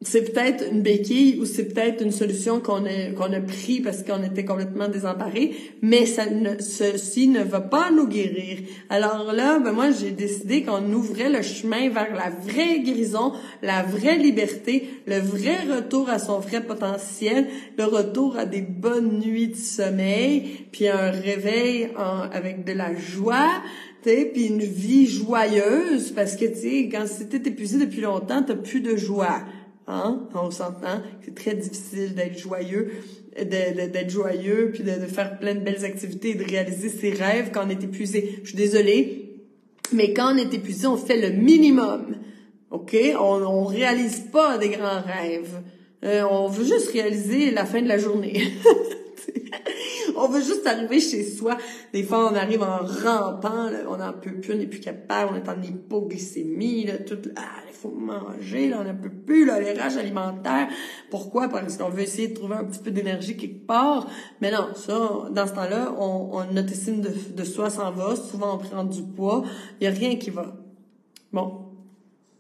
c'est peut-être une béquille ou c'est peut-être une solution qu'on a pris parce qu'on était complètement désemparés, mais ceci ne va pas nous guérir. Alors là, moi, j'ai décidé qu'on ouvrait le chemin vers la vraie guérison, la vraie liberté, le vrai retour à son vrai potentiel, le retour à des bonnes nuits de sommeil, puis un réveil avec de la joie, puis une vie joyeuse, parce que, tu sais, quand t'es épuisé depuis longtemps, t'as plus de joie. Hein? On s'entend, c'est très difficile d'être joyeux, puis de faire plein de belles activités et de réaliser ses rêves quand on est épuisé. Je suis désolée, mais quand on est épuisé, on fait le minimum. OK? On réalise pas des grands rêves. On veut juste réaliser la fin de la journée. On veut juste arriver chez soi. Des fois, on arrive en rampant, là, on n'en peut plus, on n'est plus capable, on est en hypoglycémie, là, il faut manger, là, on n'en peut plus, là, les rages alimentaires. Pourquoi? Parce qu'on veut essayer de trouver un petit peu d'énergie quelque part. Mais non, ça, dans ce temps-là, notre estime de soi s'en va. Souvent, on prend du poids. Il n'y a rien qui va. Bon.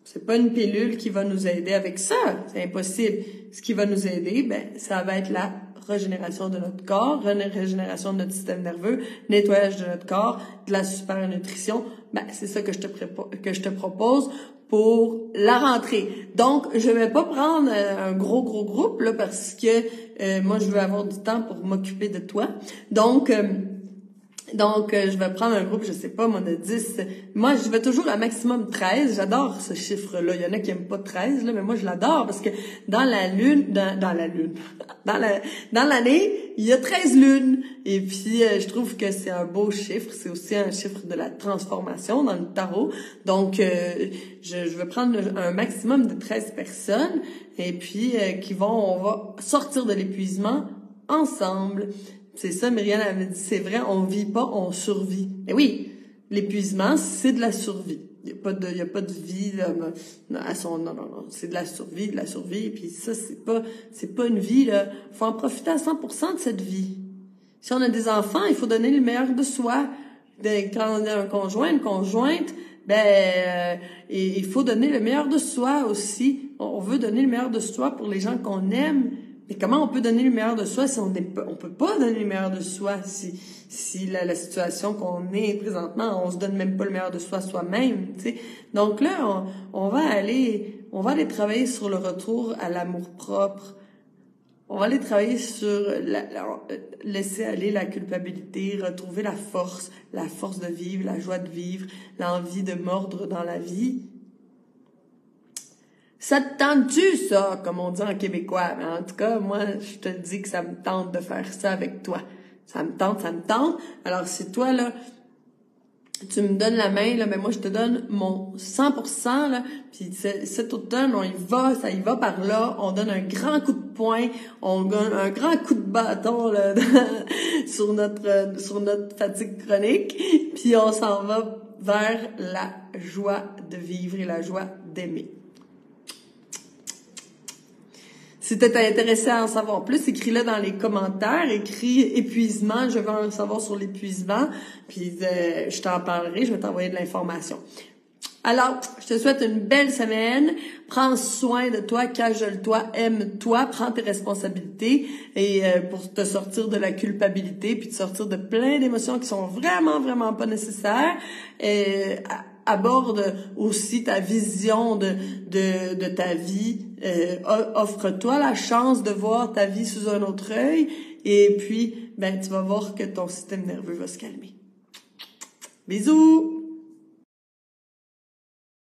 C'est pas une pilule qui va nous aider avec ça. C'est impossible. Ce qui va nous aider, ça va être la régénération de notre corps, régénération de notre système nerveux, nettoyage de notre corps, de la super nutrition. C'est ça que je te propose pour la rentrée. Donc, je vais pas prendre un gros groupe, là, parce que moi, je veux avoir du temps pour m'occuper de toi. Donc, je vais prendre un groupe, je sais pas, moi, de 10. Moi, je vais toujours à maximum 13. J'adore ce chiffre-là. Il y en a qui aiment pas 13, là, mais moi, je l'adore parce que dans l'année, il y a 13 lunes. Et puis, je trouve que c'est un beau chiffre. C'est aussi un chiffre de la transformation dans le tarot. Donc, je vais prendre un maximum de 13 personnes et puis on va sortir de l'épuisement ensemble. C'est ça, Myriam, elle me dit, c'est vrai, on vit pas, on survit. Et oui, l'épuisement, c'est de la survie. Il y a pas de vie, là, non, c'est de la survie, puis ça, c'est pas une vie, là. Faut en profiter à 100% de cette vie. Si on a des enfants, il faut donner le meilleur de soi. Quand on a un conjoint, une conjointe, il faut donner le meilleur de soi aussi. On veut donner le meilleur de soi pour les gens qu'on aime. Mais comment on peut donner le meilleur de soi si on peut pas donner le meilleur de soi si la situation qu'on est présentement, on se donne même pas le meilleur de soi soi-même, tu sais. Donc là, on va aller travailler sur le retour à l'amour-propre. On va aller travailler sur laisser aller la culpabilité, retrouver la force de vivre, la joie de vivre, l'envie de mordre dans la vie. Ça te tente-tu, ça, comme on dit en québécois? Mais en tout cas, moi, je te dis que ça me tente de faire ça avec toi. Ça me tente. Alors, si toi, là, tu me donnes la main, là, mais moi, je te donne mon 100%, là, puis cet automne, ça y va par là, on donne un grand coup de poing, on donne un grand coup de bâton, là, sur notre fatigue chronique, puis on s'en va vers la joie de vivre et la joie d'aimer. Si t'es intéressé à en savoir plus, écris-le dans les commentaires, écris épuisement, je veux en savoir sur l'épuisement, puis je t'en parlerai, je vais t'envoyer de l'information. Alors, je te souhaite une belle semaine, prends soin de toi, cajole-toi, aime-toi, prends tes responsabilités et pour te sortir de la culpabilité, puis te sortir de plein d'émotions qui sont vraiment, vraiment pas nécessaires. Aborde aussi ta vision de ta vie. Offre-toi la chance de voir ta vie sous un autre œil et puis, tu vas voir que ton système nerveux va se calmer. Bisous!